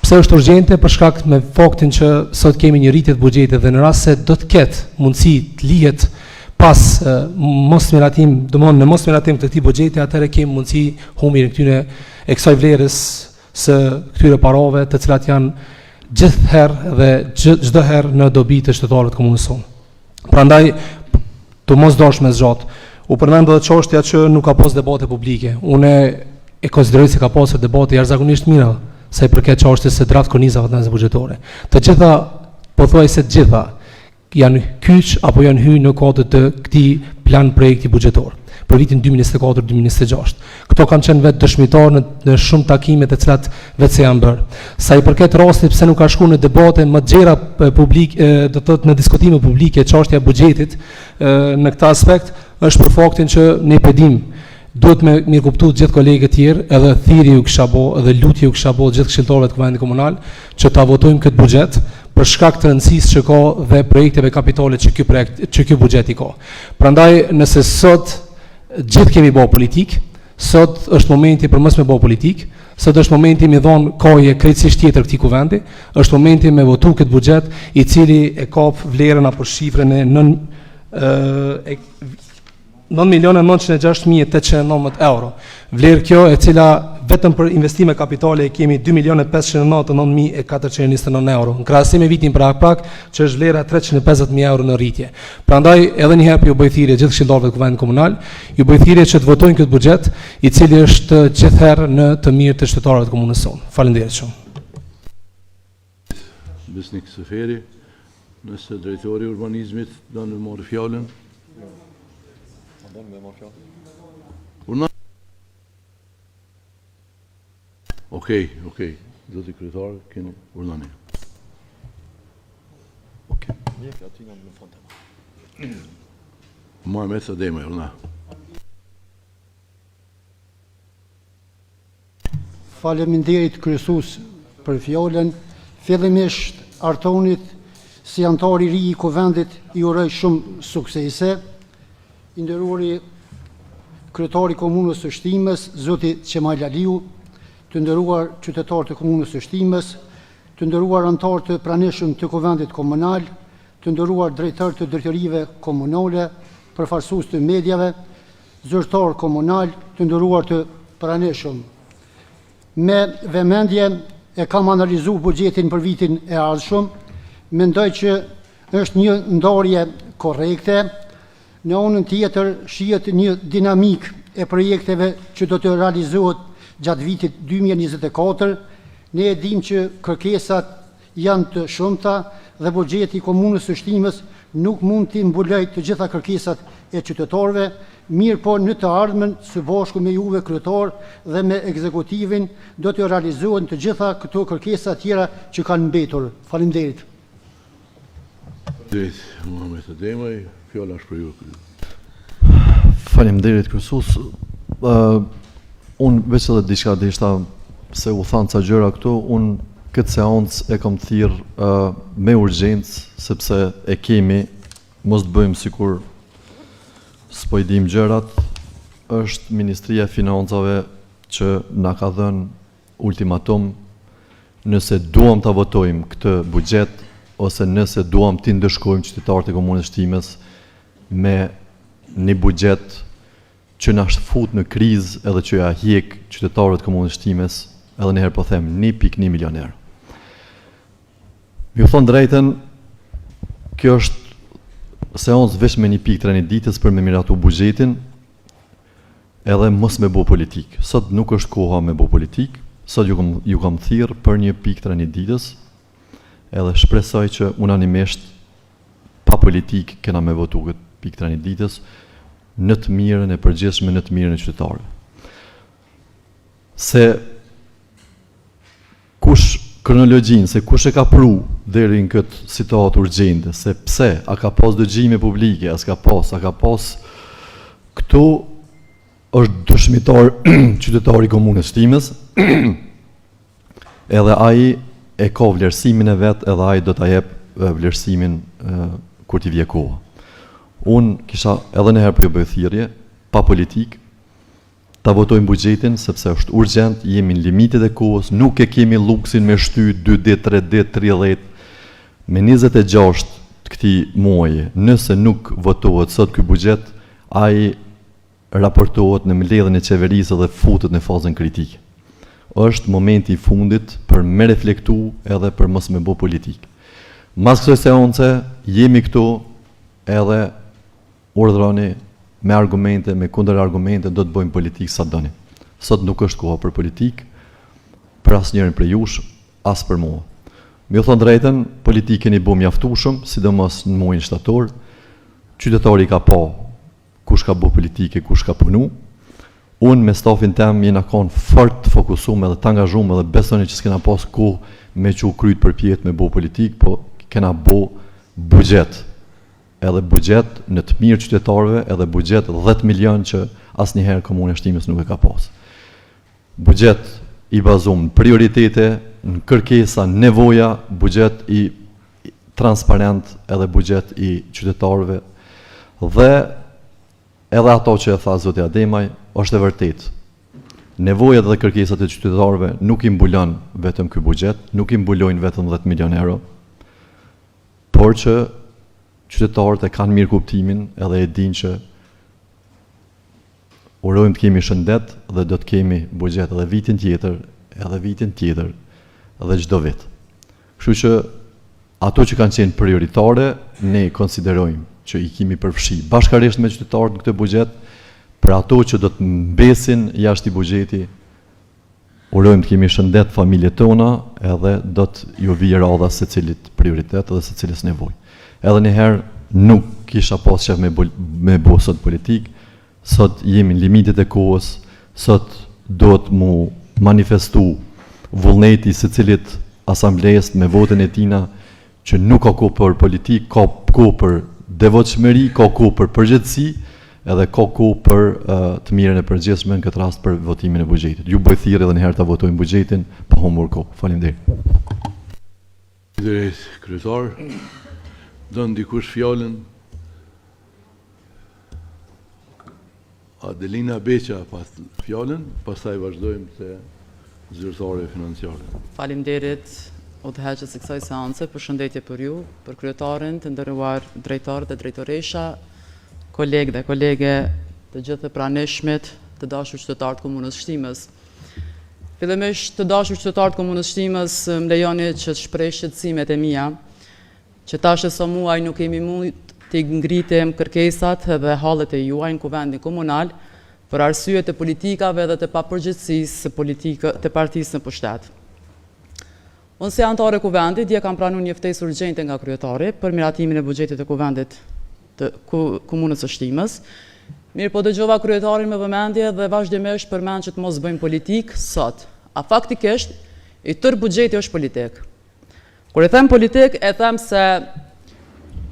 Pse është urgjente? Për shkak me faktin që sot kemi një rritje të buxhetit dhe në rast se do të ketë mundësi të lihet pas mosmiratim, domthonë në mosmiratim të këtij buxheti, atëherë kemi mundësi humbjen e këtyre e kësaj vlerës së këtyre parave, të cilat janë gjithherë dhe çdo herë në dobi të qytetarëve të komunës sonë. Prandaj, të mos dosh me zgjat, u përmend edhe çështja që nuk ka pas debate publike. Unë e konsideroj se ka pasur debate jashtëzakonisht mira sa i përket çështjes së draft kornizave të buxhetore. Të gjitha, pothuajse të gjitha, janë kyç apo janë hyrë në kodët të këtij plan projekti buxhetor për vitin 2024-2026. Këto kanë qenë vetë dëshmitar në shumë takime të cilat vetë se janë bërë. Sa i përket rastit pse nuk ka shkuar në debate më të gjera publike, do të thotë në diskutime publike çështja e buxhetit, në këtë aspekt është për faktin që ne pedim duhet me mirë kuptuar gjithë kolegët tjerë, edhe thirrje u kisha bë, edhe lutje u kisha bë gjithë këshilltarëve të Kuvendit Komunal që ta votojmë këtë buxhet për shkak të rëndësisë që ka dhe projekteve kapitale që ky buxhet i ka. Prandaj, nëse sot gjithë kemi bërë politik, Sot është momenti për mos me bë politikë, sot është momenti me dhon kohë krejtësisht tjetër këtij kuvendi, është momenti me votu këtë buxhet i cili e kap vlerën apo shifrën e 9.906.890 euro. Vlerë kjo e cila vetëm për investime kapitale e kemi 2.599.429 euro, në krahasim me vitin prak, që është vlera 350.000 euro në rritje. Prandaj edhe një herë ju bëj thirrje gjithë këshilltarëve të Kuvendit Komunal, ju bëj thirrje që të votojnë këtë buxhet, i cili është gjithherë në të mirë të qytetarëve të komunës sonë. Faleminderit shumë. Besnik Seferi, nëse drejtori i urbanizmit do të marrë fjalën. Okej, zoti kryetar, keni urdhani. Okej. Muhamet Adema, urdhna. Faleminderit kryesues për fjalën. Fillimisht Artonit, si antar i ri i kuvendit, i uroj shumë suksese. I nderuari kryetari i komunës së Shtimës, zoti Qemal Aliu, të nderuar qytetarë të komunës së Shtimës, të nderuar anëtar të pranishëm të Kuvendit Komunal, të nderuar drejtar të drejtorive komunale, përfaqësues të mediave, zyrtar komunal, të nderuar të pranishëm. Me vëmendje e kam analizuar buxhetin për vitin e ardhshëm, mendoj që është një ndarje korrekte. Në anën tjetër shihet një dinamik e projekteve që do të realizohet gjatë vitit 2024. Ne e dim që kërkesat janë të shumta dhe buxheti i komunës së Shtimës nuk mund të mbulojë të gjitha kërkesat e qytetarëve, mirë po në të ardhmen së bashku me juve kryetar dhe me ekzekutivin do të realizohen të gjitha këto kërkesa tjera që kanë mbetur. Faleminderit. Muhamet Ademaj, fjala është për ju. Faleminderit kryesues. Unë veç edhe diçka deshta se u thanë ca gjëra këtu, unë këtë seancë e kam thirr me urgjencë sepse e kemi, mos të bëjmë sikur s'po i dim gjërat. Është Ministria e Financave që na ka dhënë ultimatum nëse duam ta votojmë këtë buxhet ose nëse duam t'i ndëshkojmë qytetarët e komunës Shtimës me një buxhet që na fut në krizë edhe që ja hjek qytetarët e komunës Shtimës, edhe një herë po them 1.1 milion euro. Ju thon drejtën, kjo është seancë veç me një pikë një ditës për me miratu buxhetin, edhe mos me bo politikë. Sot nuk është koha me bo politikë, sot ju kam thirrë për një pikë një ditës, edhe shpresoj që unanimisht pa politikë kena me votu këtë pikë një ditës, në të mirën e përgjithshme, në të mirën e qytetarëve. Se kronologjinë, se kush e ka pru deri në këtë situatë urgjente, se pse, a ka pas dëgjime publike, a ka pas këtu është dëshmitar qytetari i komunës Shtimës, edhe ai e ka vlerësimin e vet, edhe ai do ta jep vlerësimin kur t'i vje koha. Unë kisha edhe një herë për ju bëj thirrje, pa politikë, ta votojmë buxhetin sepse është urgjent, jemi në limitet e kohës, nuk e kemi luksin me shty 2 ditë, 3 ditë, 30, me 26 të këtij muaji. Nëse nuk votohet sot ky buxhet, ai raportohet në mbledhjen e qeverisë dhe futet në fazën kritike. Është momenti i fundit për me reflektu edhe për mos me bë politikë. Mas kësaj seance jemi këtu edhe urdhroni me argumente, me kundër argumente, do të bëjmë politikë sa doni. Sot nuk është koha për politikë, për asnjërin prej jush, as për mua. Me ju thon drejtën, politikën i bë mjaftueshëm, sidomos në muajin shtator. Qytetari ka pa kush ka bë politikë, kush ka punu. Unë me stafin tem jena kanë fort të fokusuar edhe të angazhuar edhe besoni që s'kena pas kohë me çu kryt përpjet me bë politikë, po kena bë buxhet. Edhe buxhet në të mirë qytetarëve, edhe buxhet 10 milion që asnjëherë komuna e Shtimës nuk e ka pas. Buxhet i bazuar në prioritete, në kërkesa, nevoja, buxhet i transparent, edhe buxhet i qytetarëve. Dhe edhe ato që e tha zoti Ademaj, është e vërtetë. nevojat dhe kërkesat e qytetarëve nuk i mbulon vetëm ky buxhet, nuk i mbulojnë vetëm 10 milion euro, por që qytetarët e kanë mirë kuptimin edhe e dinë që urojmë të kemi shëndet dhe do të kemi buxhet edhe vitin tjetër, edhe çdo vit. Kështu që ato që kanë qenë prioritare, ne konsiderojmë që i kemi përfshi bashkërisht me qytetarët në këtë buxhet. Për ato që do të mbesin jashtë i buxheti, urojmë të kemi shëndet familjet tona edhe do të ju vijë radha secilit prioritet dhe secilës nevojë. Edhe një herë nuk kisha pas qef me bo sot politik, sot jemi në limitet e kohës, sot do të mu manifestu vullneti secilit asamblejës me votën e tina që nuk ka kohë për politik, ka kohë për devotshmëri, ka kohë për përgjithësi, edhe ka kohë për të mirën e përgjithshme në këtë rast për votimin e buxhetit. Ju bëj thirrje edhe një herë ta votojmë buxhetin pa humbur kohë. Faleminderit. Faleminderit, kryetar. Don dikush fjalën? Adelina Beqa pas fjalën, pastaj vazhdojmë te zyrtare financiare. Faleminderit udhëheqës së kësaj seance, përshëndetje për ju, për kryetarin, të nderuar drejtar dhe drejtoresha, kolegë dhe kolege të gjithë të pranishmit, të dashur qytetarë të komunës Shtimës. Fillimisht të dashur qytetarë të komunës Shtimës, më lejoni që të shpreh shqetësimet e mia, që tash e sa muaj nuk kemi mund të ngritem kërkesat dhe hallet e juaj në kuvendin komunal për arsye të politikave dhe të papërgjithësisë të partisë në pushtet. Unë si anëtare e kuvendit, dje kam pranuar një ftesë urgjente nga kryetari për miratimin e buxhetit të kuvendit të komunës së Shtimës. Mirë po dëgjova kryetarin me vëmendje dhe vazhdimisht përmend që të mos bëjmë politik sot. A faktikisht i tërë buxheti është politik. Kur e them politik, e them se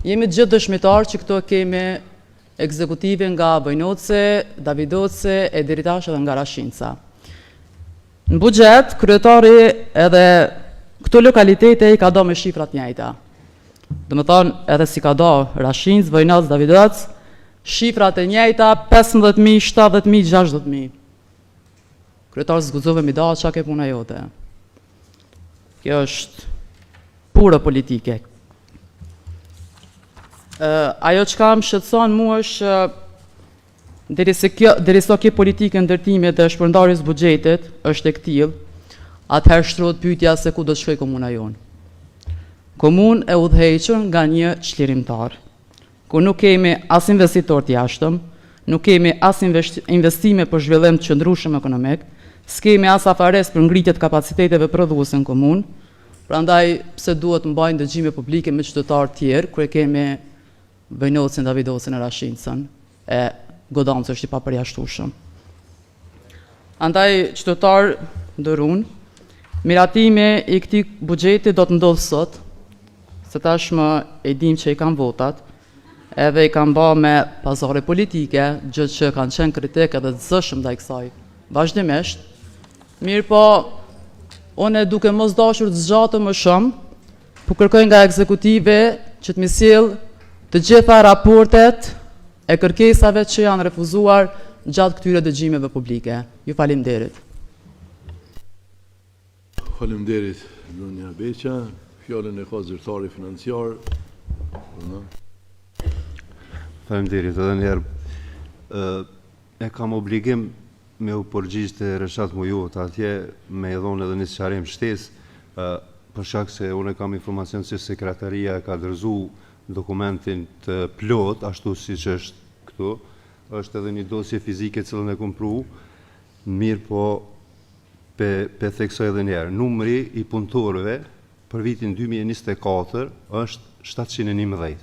jemi të gjithë dëshmitar që këto kemi ekzekutive nga Vojnoci, Davidoci, e Diritash dhe nga Rashinca. Në buxhet, kryetari edhe këto lokalitete i ka do me shifrat njëjta. Dhe më thonë, edhe si ka do Rashinc, Vojnoc, Davidoc, shifrat e njëjta 15.000, 70.000, 60.000. Kryetar zguzove mi da, qa ke puna jote. Kjo është pura politike. Ajo që kam shqetëson mu është derisa kjo politike ndërtime dhe shpërndarjes buxhetit është e këtil, atëherë shtrohet pyetja se ku do të shkojë komuna jonë. Komunë e udhëhequr nga një çlirimtar, ku nuk kemi as investitor të jashtëm, nuk kemi as investime për zhvillim të qëndrueshëm ekonomik, s'kemi as afares për ngritje të kapaciteteve prodhuese në komunë, prandaj pse duhet të mbajnë dëgjime publike me qytetarë të tjerë, kur e kemi Vojnocin, Davidocin e Rashincën, e Godancë është i papërjashtueshëm. Andaj qytetar ndërun, miratimi i këtij buxheti do të ndodhë sot, se tashmë e dim që i kanë votat, edhe i kanë ba me pazare politike, gjë që kanë qenë kritik edhe të zëshëm ndaj kësaj vazhdimisht. Mirë po, unë duke mos dashur të zgjatë më shumë, po kërkoj nga ekzekutive që të më sjellë të gjitha raportet e kërkesave që janë refuzuar gjatë këtyre dëgjimeve publike. Ju faleminderit. Faleminderit, Donja Beqa. Fjallën e ka zyrtari financiar. Faleminderit, edhe njerë. E kam obligim me u përgjigj të Reshat Mujot, atje me edhon edhe një sqarim shtes, për shkak se unë kam informacion se sekretaria ka dërzu dokumentin të plot, ashtu si që është këtu, është edhe një dosje fizike cilën e kom pru, mirë po pe theksoj edhe njerë. Numri i punëtorëve për vitin 2024 është 711.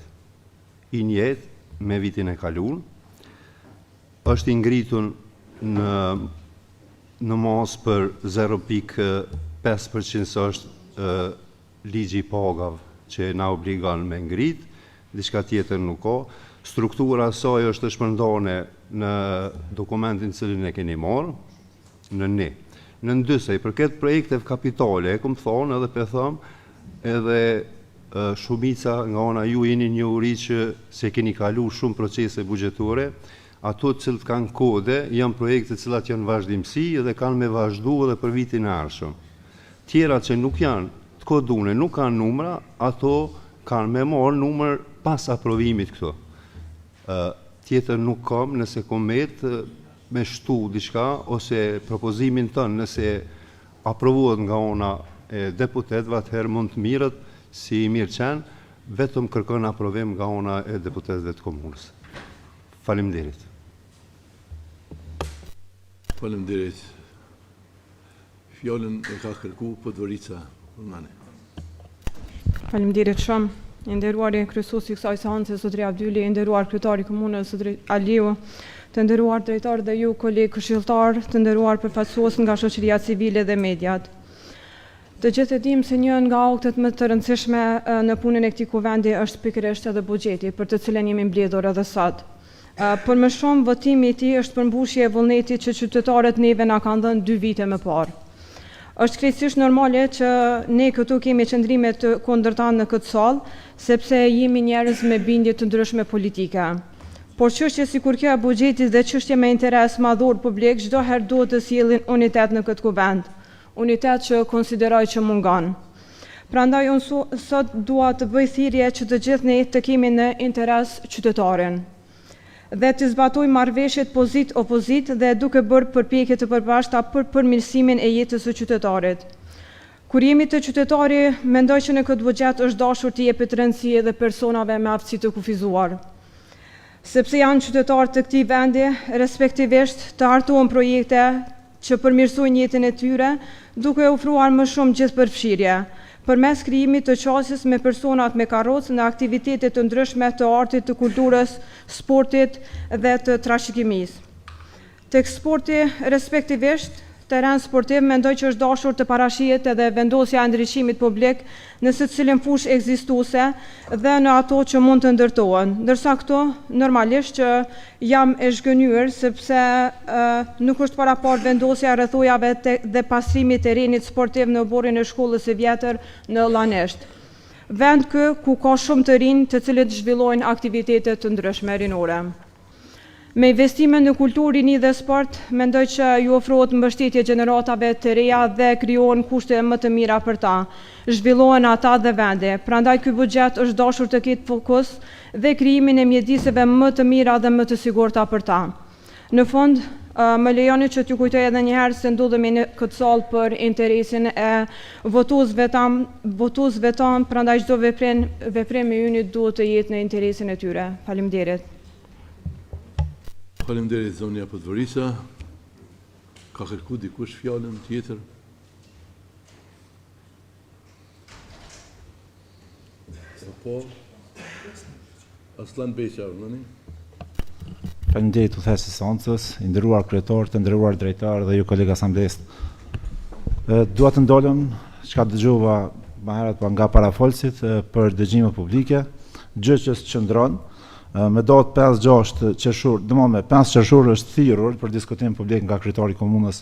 I njëjtë me vitin e kalun, është i ngritun në mos për 0.5% së është ligji i pagav që na obligon me ngrit, diçka tjetër nuk ka. Struktura saj është shpërndane në dokumentin cilin e keni marë, në një. Në ndysej, për këtë projekte kapitale, e këmë thonë edhe për thëmë, edhe shumica nga ona ju jeni një uri që se keni kalu shumë procese bugjetore, ato cilët kanë kode, janë projekte cilat janë vazhdimësi dhe kanë me vazhdu edhe për vitin e ardhshëm. Tjera që nuk janë të kodune, nuk kanë numra, ato kanë me morë numër pas aprovimit këto. Tjetër nuk kam, nëse komet me shtu diçka, ose propozimin tënë, nëse aprovuat nga ona e deputetëve, atëherë mund të mirët si i mirë qenë, vetëm kërkon aprovim nga ona e deputetëve të komunës. Faleminderit. Faleminderit. Fjallën e ka kërku Podgorica Urmani. Faleminderit shumë. I nderuari kryesuesi i kësaj seance, zotëri Abdyli, i nderuar kryetari i komunës, zotëri Aliu, të nderuar drejtar dhe ju kolegë këshilltar, të nderuar përfaqësues nga shoqëria civile dhe mediat. Të gjithë e dim se një nga aktet më të rëndësishme në punën e këtij kuvendi është pikërisht edhe buxheti, për të cilën jemi mbledhur edhe sot. Për më shumë, votimi i tij është përmbushje e vullnetit që qytetarët neve na kanë dhënë 2 vite më parë. Është krejtësisht normale që ne këtu kemi qëndrime të kundërta në këtë sallë, sepse jemi njerëz me bindje të ndryshme politike. Por çështje sikur kjo e buxhetit dhe çështje me interes madhor publik çdo herë duhet të sjellin unitet në këtë kuvend, unitet që konsideroj që mungon. Prandaj unë sot dua të bëj thirrje që të gjithë ne të kemi në interes qytetarin dhe të zbatojmë marrëveshjet pozit-opozit dhe duke bërë përpjekje të përbashkëta për përmirësimin e jetës së qytetarit. Kur jemi të qytetari, mendoj që në këtë buxhet është dashur të jepet rëndësi edhe personave me aftësi të kufizuar. Sepse janë qytetarë të këtij vendi, respektivisht të hartuan projekte që përmirësojnë jetën e tyre, duke ofruar më shumë gjithëpërfshirje, përmes krijimit të qasjes me personat me karrocë në aktivitete të ndryshme të artit, të kulturës, sportit dhe të trashëgimisë. Tek sporti, respektivisht, terren sportiv mendoj që është dashur të parashihet edhe vendosja e ndriçimit publik në secilën fushë ekzistuese dhe në ato që mund të ndërtohen. Ndërsa këto normalisht që jam e zhgënjur sepse nuk është parapar vendosja rrethojave dhe pastrimi i terrenit sportiv në oborrin e shkollës së vjetër në Llanesht. Vend ku ka shumë të rinj të cilët zhvillojnë aktivitete të ndryshme rinore. Me investime në kulturë, rini dhe sport, mendoj që ju ofrohet mbështetje gjeneratave të reja dhe krijohen kushte më të mira për ta. Zhvillohen ata dhe vende. Prandaj ky buxhet është dashur të ketë fokus dhe krijimin e mjediseve më të mira dhe më të sigurta për ta. Në fund, më lejoni që t'ju kujtoj edhe një herë se ndodhemi në këtë sallë për interesin e votuesve tan, prandaj çdo veprim i yni duhet të jetë në interesin e tyre. Faleminderit. Faleminderit zonja Podgorica. Ka kërku dikush fjalën tjetër? Po. Aslan Beqa, Urmani. Faleminderit udhëheqësi i seancës, i nderuar kryetar, të nderuar drejtar dhe ju kolega asamblees. Dua të ndolëm çka dëgjova më herët nga parafolësit për dëgjime publike, gjë që s'qëndron. Me datë 5-6 qershor, me 5 qershor është thirrur për diskutim publik nga kryetari i komunës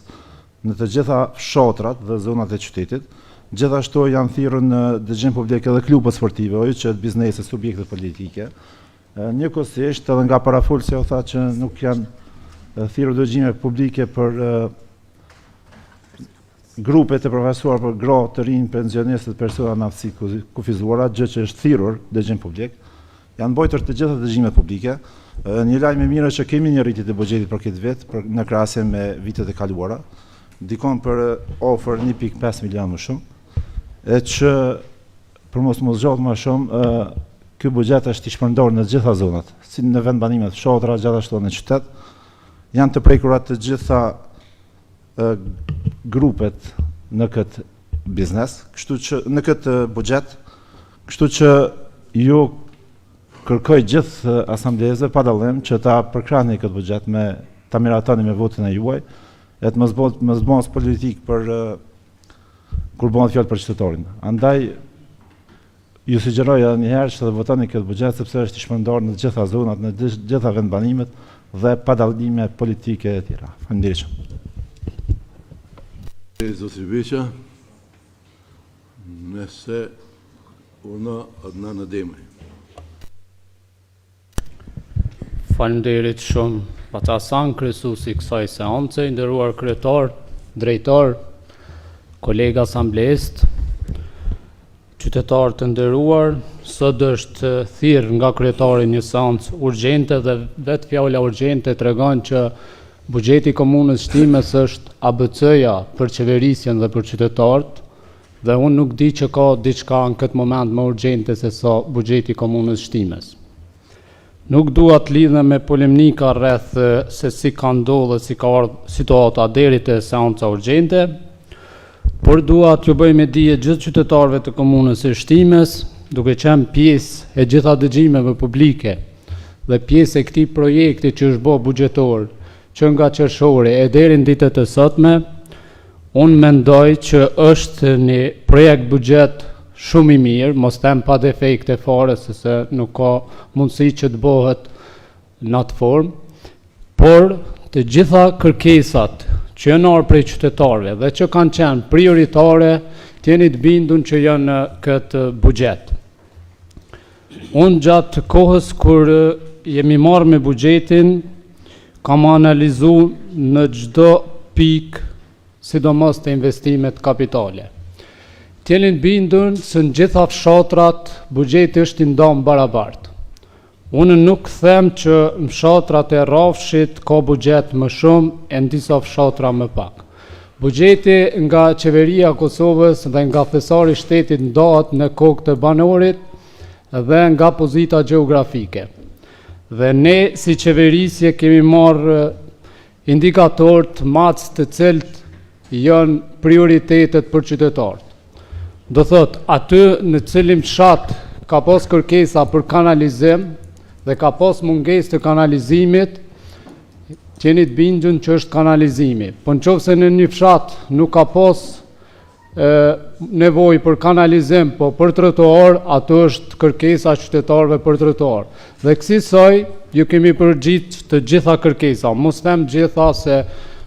në të gjitha fshatrat dhe zonat e qytetit. Gjithashtu janë thirrur në dëgjim publik edhe klubet sportive, që bizneset, subjektet politike. Njëkohësisht edhe nga parafolësi u tha që nuk janë thirrur dëgjime publike për grupet e përfaqësuar për gra të rinj, pensionistë, persona me aftësi kufizuara, gjë që është thirrur dëgjim publik. Janë mbajtur të gjitha dëgjimet publike. Një lajm i mirë është që kemi një rritje të buxhetit për këtë vit në krahasim me vitet e kaluara, dikon për ofër 1.5 milion më shumë, e që për mos zgjat më shumë, ky buxhet është i shpërndarë në të gjitha zonat, si në vend banimet fshatra, gjithashtu në qytet. Janë të prekura të gjitha grupet në këtë biznes, kështu që në këtë buxhet, kështu që ju kërkoj gjithë asamblezëve pa dallim që ta përkrahni këtë buxhet ta miratoni me votin e juaj, e të mos bëhet politik për kur bëhet fjalë për qytetarin. Andaj ju sugjeroj edhe një herë që të votoni këtë buxhet sepse është i shpërndarë në të gjitha zonat, në të gjitha vendbanimet dhe pa dallime politike e tjera. Faleminderit shumë. Zotri Beqa, nëse Urna Adnan Ademaj. Faleminderit shumë Bacasan, kryesuesi i kësaj seance, i nderuar kryetar, drejtor, kolega asamblesë, qytetarë të nderuar, sot është thirrë nga kryetari një seancë urgjente dhe vetë fjala urgjente tregon që buxheti i komunës Shtimes është ABC-ja për qeverisjen dhe për qytetarët, dhe unë nuk di që ka diçka në këtë moment më urgjente se sa buxheti i komunës Shtimes. Nuk dua të lidhem me polemika rreth se si ka ndodhur, si ka ardhur situata deri te seanca urgjente, por dua t'ju bëj me dije gjithë qytetarëve të komunës së Shtimes, duke qenë pjesë e gjitha dëgjimeve publike dhe pjesë e këtij projekti që është bërë buxhetor, që nga qershori e deri në ditët e sotme, unë mendoj që është një projekt buxhet shumë i mirë, mos them pa defekte fare, se nuk ka mundësi që të bëhet në atë formë, por të gjitha kërkesat që janë ardhur prej qytetarëve dhe që kanë qenë prioritare, t'jeni të bindur që janë në këtë buxhet. Unë gjatë kohës kur jemi marrë me buxhetin, kam analizuar në çdo pikë, sidomos të investimet kapitale. T'jeni të bindur se në gjitha fshatrat buxheti është i ndarë barabartë. Unë nuk them që në fshatrat e Rrafshit ka buxhet më shumë e në disa fshatra më pak. Buxheti nga qeveria e Kosovës dhe nga thesari i shtetit ndahet në kokë të banorit dhe nga pozita gjeografike. Dhe ne si qeverisje kemi marrë indikator të matës të cilët janë prioritetet për qytetarët. Do thot, aty në cilin fshat ka pas kërkesa për kanalizim dhe ka pas mungesë të kanalizimit, t'jeni të bindur që është kanalizimi. Po nëse në një fshat nuk ka pas nevojë për kanalizim, po për trotuar, ato është kërkesa qytetarëve për trotuar. Dhe kësaj ju kemi përgjigj të gjitha kërkesa. Mos them gjitha se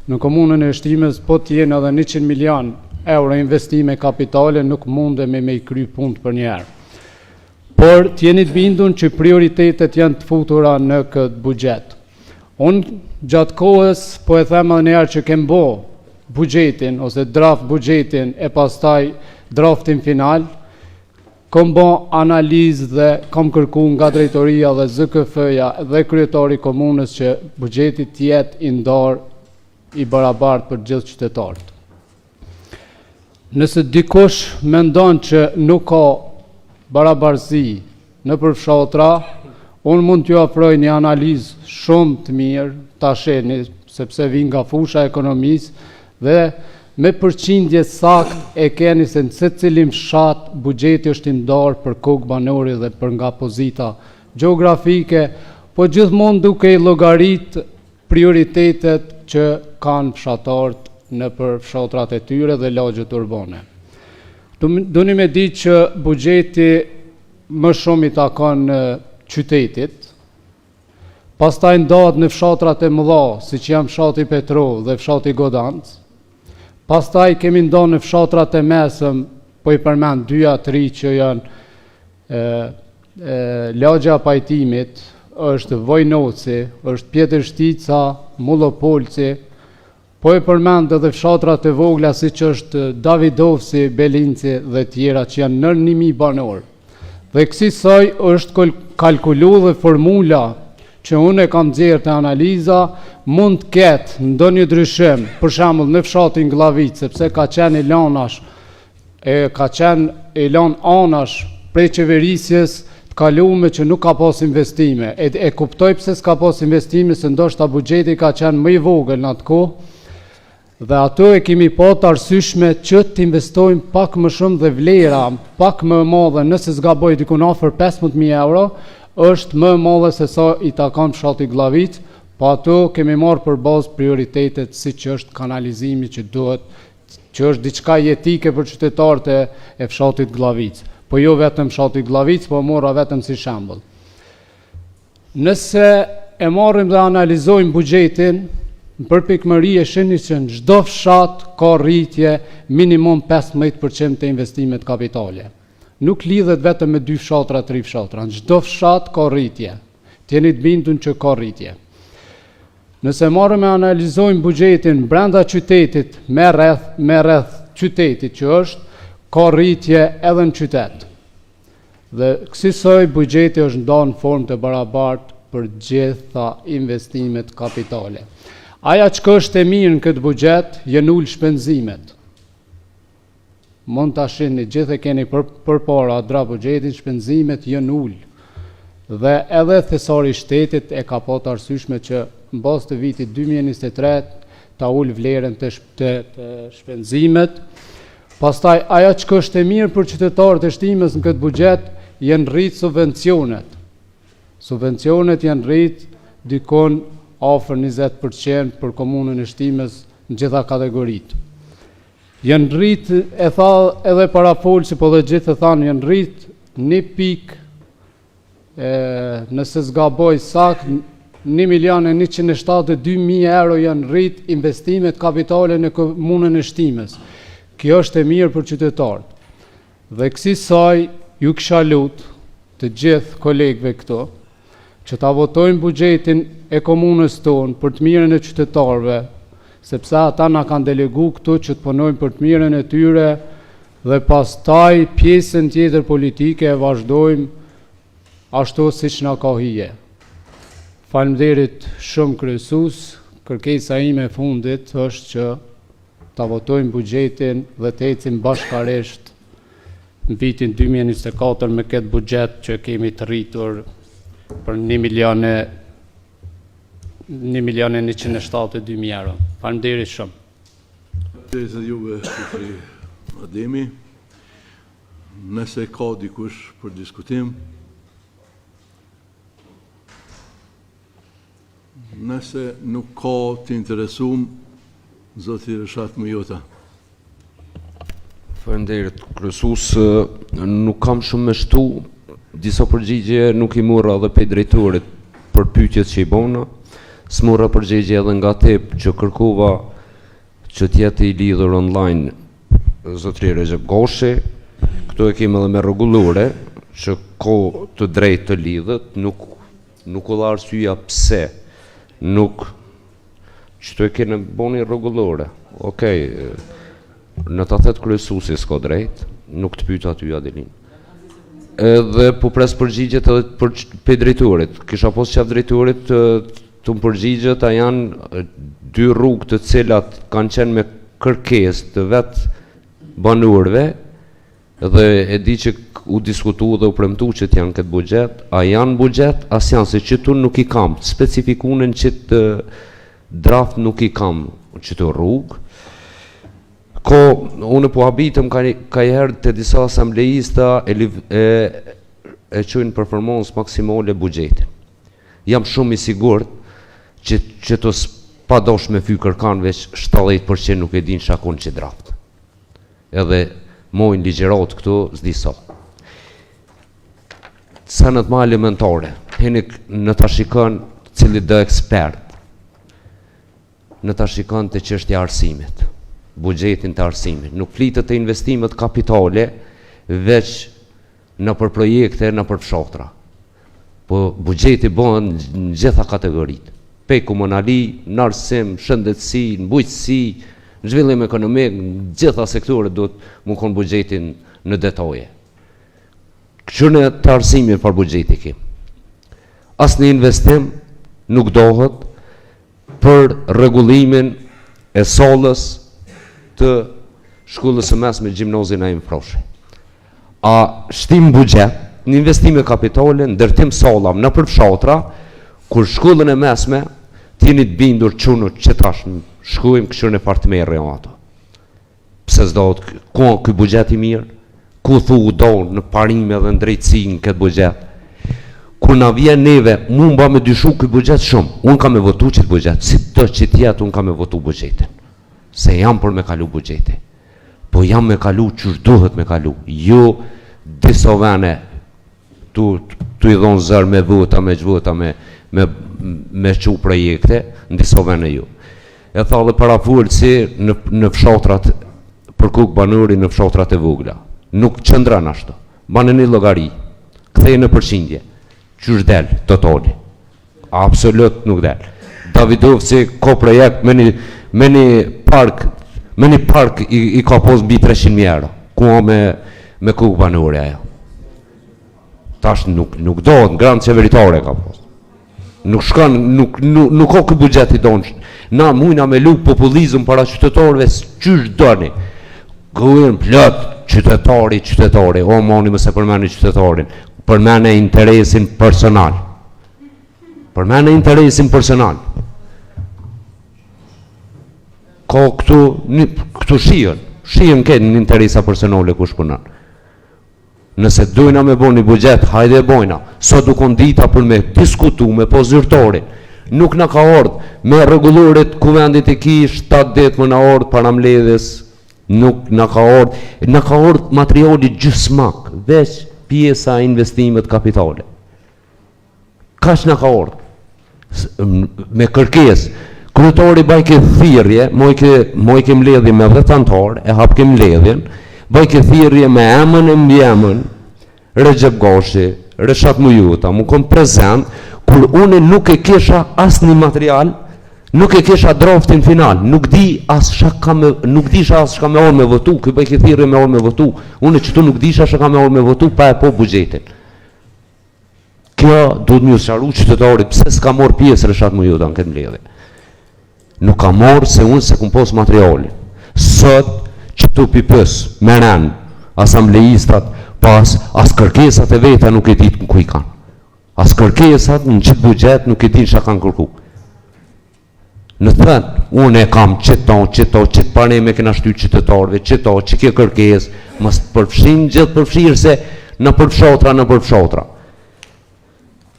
në komunën e Shtimes po t'jenë edhe 100 milion euro investime kapitale, nuk mundemi me i kry punë për një herë. Por t'jeni të bindur që prioritetet janë të futura në këtë buxhet. Unë gjatë kohës po e them edhe një herë që kem bë buxhetin ose draft buxhetin e pastaj draftin final, kam bë analizë dhe kam kërkuar nga drejtoria dhe ZKF-ja dhe kryetari i komunës që buxheti të jetë i ndarë i barabartë për gjithë qytetarët. Nëse dikush mendon që nuk ka barabarësi në përfshatra, unë mund t'ju afroj një analizë shumë të mirë, ta shihni, sepse vi nga fusha e ekonomisë dhe me përqindje sakt e keni se në secilin fshat buxheti është i ndarë për kokë banori dhe për nga pozita gjeografike, po gjithmonë duke i llogarit prioritetet që kanë fshatarët në për fshatrat e tyre dhe lagjet urbane. Duni me di që buxheti më shumë i takon qytetit, pastaj ndahet në fshatrat e mëdha, siç janë fshati Petrov dhe fshati Godanc, pastaj kemi ndarë në fshatrat e mesëm, po i përmend 2-3 që janë lagja pajtimit, është Vojnoci, është Pjetër Shtica, Mullopolci, po e përmend edhe fshatrat e vogla siç është Davidovci, Belinci dhe tjera që janë nër 1000 banor. Dhe kësaj është kalkuluar dhe formula që unë e kam nxjerrë te analiza mund të ketë ndonjë ndryshim, për shembull në fshatin Glavic, sepse ka qenë elan anash prej qeverisjes të kaluame që nuk ka pas investime. E kuptoj pse s'ka pas investime, se ndoshta buxheti ka qenë më i vogël në atë kohë. Dhe ato e kemi pa të arsyeshme që të investojmë pak më shumë dhe vlera pak më e madhe, nëse zgaboj dikun afër 15.000 euro, është më e madhe se sa i takon fshati Glavic, po ato kemi marrë për bazë prioritetet siç është kanalizimi që duhet, që është diçka jetike për qytetarët e fshatit Glavic. Po jo vetëm fshati Glavic, po mora vetëm si shembull. Nëse e marrim dhe analizojmë buxhetin, në përpikmëri e shihni që në çdo fshat ka rritje minimum 15% të investimet kapitale. Nuk lidhet vetëm me 2 fshatra, 3 fshatra, në çdo fshat ka rritje. T'jeni të bindur që ka rritje. Nëse marrëm e analizojmë buxhetin brenda qytetit me rreth qytetit që është, ka rritje edhe në qytet. Dhe kësaj buxheti është ndarë në formë të barabartë për gjitha investimet kapitale. Aja që është e mirë në këtë buxhet, janë ul shpenzimet. Mund të shihni gjithë e keni përpara dra buxhetin, shpenzimet janë ul. Dhe edhe thesari i shtetit e ka pasur arsyeshme që në bazë të vitit 2023 ta ul vlerën të shpenzimet. Pastaj aja që është e mirë për qytetarët e Shtimës në këtë buxhet janë rrit subvencionet. Subvencionet janë rrit dikon afër 20% për komunën e Shtimës në gjitha kategoritë. Janë rrit, e tha edhe parafolsi, po dhe gjithë e thanë, janë rrit 1 pikë, nëse zgaboj sakt, 1.172.000 euro janë rrit investimet kapitale në komunën e Shtimës. Kjo është e mirë për qytetarët. Dhe kësaj ju kisha lutur të gjithë kolegëve këto që ta votojnë buxhetin e komunës tonë për të mirën e qytetarëve, sepse ata na kanë delegu këtu që të punojnë për të mirën e tyre dhe pastaj pjesën tjetër politike e vazhdojmë ashtu siç na ka hije. Faleminderit shumë kryesues, kërkesa ime e fundit është që ta votojmë buxhetin dhe të ecim bashkërisht në vitin 2024 me këtë buxhet që kemi të rritur për 1.172.000 euro. Faleminderit shumë. Të juve, Shqipëri Ademi, nëse ka dikush për diskutim, nëse nuk ka të interesum, Zoti Reshat Mujota. Faleminderit kryesues, nuk kam shumë me shtu, disa përgjigje nuk I morra edhe pe drejtorit për pyetjet që I bona, s'morra përgjigje edhe nga te që kërkova që t'jetë I lidhur online zotri Recep Goshi, këto e kemi edhe me rregullore që ko të drejtë të lidhet, nuk u dha arsyeja pse nuk që e kene boni rregullore. Okej, në ta thet kryesuesi s'ka drejt, nuk të pyeta aty Adelin. Edhe po pres përgjigjet edhe për pe drejtorit. Kisha pas qef drejtorit të më përgjigjet, a janë 2 rrugë të cilat kanë qenë me kërkesë të vetë banorëve, dhe e di që u diskutu dhe u premtu që t'janë këtë buxhet, a janë buxhet, as janë, se që tu nuk I kam, specifikunën që të draft nuk I kam që të rrugë. Ko, unë po habitëm ka I herë të disa asambleista e qojnë performans maksimale buxhetin. Jam shumë I sigurt që të pa dosh me fy kërkan veç 70% nuk e din shakon që draft. Edhe mojnë ligjerat këtu s'di sa. Sanët ma elementare, heni në ta shikon cili dhe ekspert, në ta shikon të çështja arsimit, buxhetin të arsimit. Nuk flitet të investimet kapitale veç në për projekte, në për fshatra. Po buxheti bëhen në gjitha kategoritë. Pe komunali, në arsim, shëndetësi, në bujqësi, në zhvillim ekonomik, në gjitha sektorët do të më konë buxhetin në detaje. Qërën e të arsimit për buxheti kim. Asë një investim nuk dohet për rregullimin e sallës të shkollës së mesme gjimnazin a Imfroshi. A shtim buxhet, në investime kapitale, ndërtim sallam në përfshatra, kur shkollën e mesme, t'jeni të bindur qunut që tash shkojmë këshërën e partmerë ato. Pse s'dohet, ku ky buxhet I mirë, ku thu u donë në parime dhe në drejtësi në këtë buxhet. Kur na vjen neve, mu mba me dyshu ky buxhet shumë, unë kam me votu qëtë buxhet, si të që tjetë unë kam me votu buxhetin. Se jam për me kalu buxheti, po jam me kalu që duhet me kalu, jo disa vene tu I dhonë zërë me vota, me gjvota, me qu projekte, në disa vene ju. E tha dhe parafurë si në fshatrat, për kuk banuri në fshatrat e vogla. Nuk qëndran ashtu, banë një logari, këthej në përshindje, që është del, totali. Absolut nuk del. Davidovci ka projekt me një park i ka pos mbi 300.000 euro, ku me kukë banore ajo. Tash nuk do, në grant qeveritare ka pos. Nuk ka këtë budget i donë. Na mujna me luk populizm para qytetarëve qysh doni. Gëvën plot qytetari, o moni mëse përmeni qytetarin, përmeni interesin personal. Ka këtu shien këtë në interesa personale kush punon. Nëse dojna me bo një budget, hajde e bojna. Sot dukon dita për me diskutu me pozyrtorin. Nuk në ka ardhë me rregullorit kuvendit e ki 7-8 më në ardhë para mbledhjes. Nuk në ka ardhë materiali gjysmak, veç pjesa investimet kapitale. Kaç në ka ardhë? Me kërkes. Kryetari bajke thirrje, mojke mbledhje me 10 antar, e hapke mbledhjen, bajke thirrje me emën e mbjemën, Recep Gashi, Reshat Mujuta, mu kom prezent, kur une nuk e kesha as një material, nuk e kesha draftin final, nuk disha as shka me orë me votu, këj bajke thirrje me orë me votu, une që tu nuk disha shka me orë me votu, pa e po bugjetin. Kjo duhet më sqaru qytetarit, pse s'ka morë pjesë Reshat Mujuta në këtë mbledhje. Nuk ka morë se unë se kum pos materialin. Sot që tu pipës, meren, asambleistat, pas as kërkesat e veta nuk e ditë ku i kanë. As kërkesat në qëtë budget nuk e ditë që kanë kërku. Në thënë, unë e kam qëtë pane me këna shty qytetarve, që kje kërkes, mës përfshin gjithë përfshirë se në përfshotra.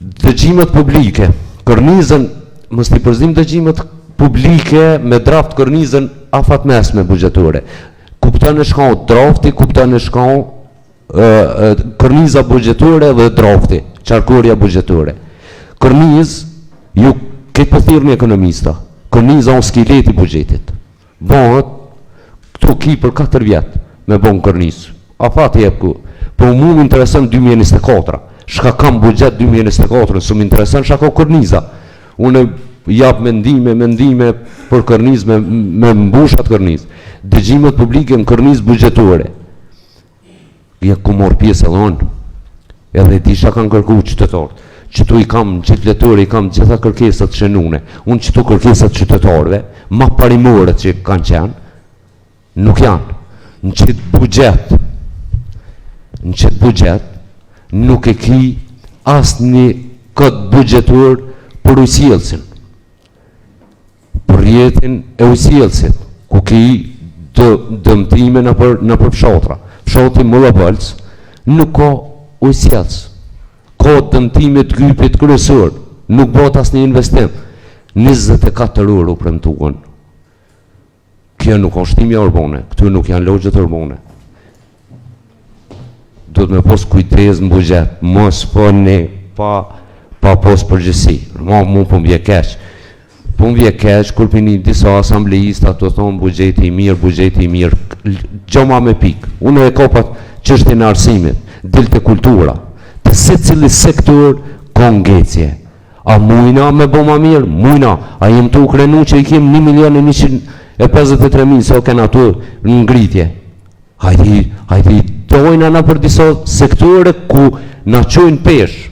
Dëgjimet publike, kërnizën, mës t'i përzim dëgjimet publike me draft kërnizën afat mesme bugjetore. Kuptën e shkon drafti, kuptën e shkon kërniza bugjetore dhe drafti, qarkurja bugjetore. Kërniz, ju këtë përthirë një ekonomista, kërniza o skileti bugjetit. Bëhet, këtu ki për 4 vjetë me bon kërniz. Afat e jep ku, po mu më interesën 2024, shka kam bugjet 2024, së më interesën shka ka kërniza. Unë jap mendime për kërniz me mbushat kërniz. Dëgjimet publike në kërniz bugjetore. Ja ku morë pjesë edhe unë. Edhe disha kanë kërku qytetarët. Qëtu i kam në qitë letore, i kam gjitha kërkesat shënune. Unë qëtu kërkesat qytetarëve, ma parimore që kanë qenë, nuk janë. Në qitë budget, nuk e ki asë një këtë bugjetur për ujësielësin. Për jetin e ujësielësit, ku ki dëmtime në për fshotra. Fshotri Mullabëlc nuk ka ujësielës. Ka dëmtime të gypit kryesor, nuk bot asë një investim. 24 euro premtuan. Kjo nuk ka shtimja urbane, këtu nuk janë logjet urbane. Do të me pos kujtez në bugjet, mos po ne pa pos përgjësi. Mu po m'vje keq. Po m'vje keq, kur për një disa asambleista të thonë bugjeti i mirë, gjoma me pik. Unë e kopat qështin e arsimit, dilte kultura, të se cili sektor ka ngecje. A mujna me bo ma mirë? Mujna. A jem të ukrenu që i kem 1.153.000 se o kena të ngritje. Hajdi dojna na për disa sektore ku na qojnë pesh.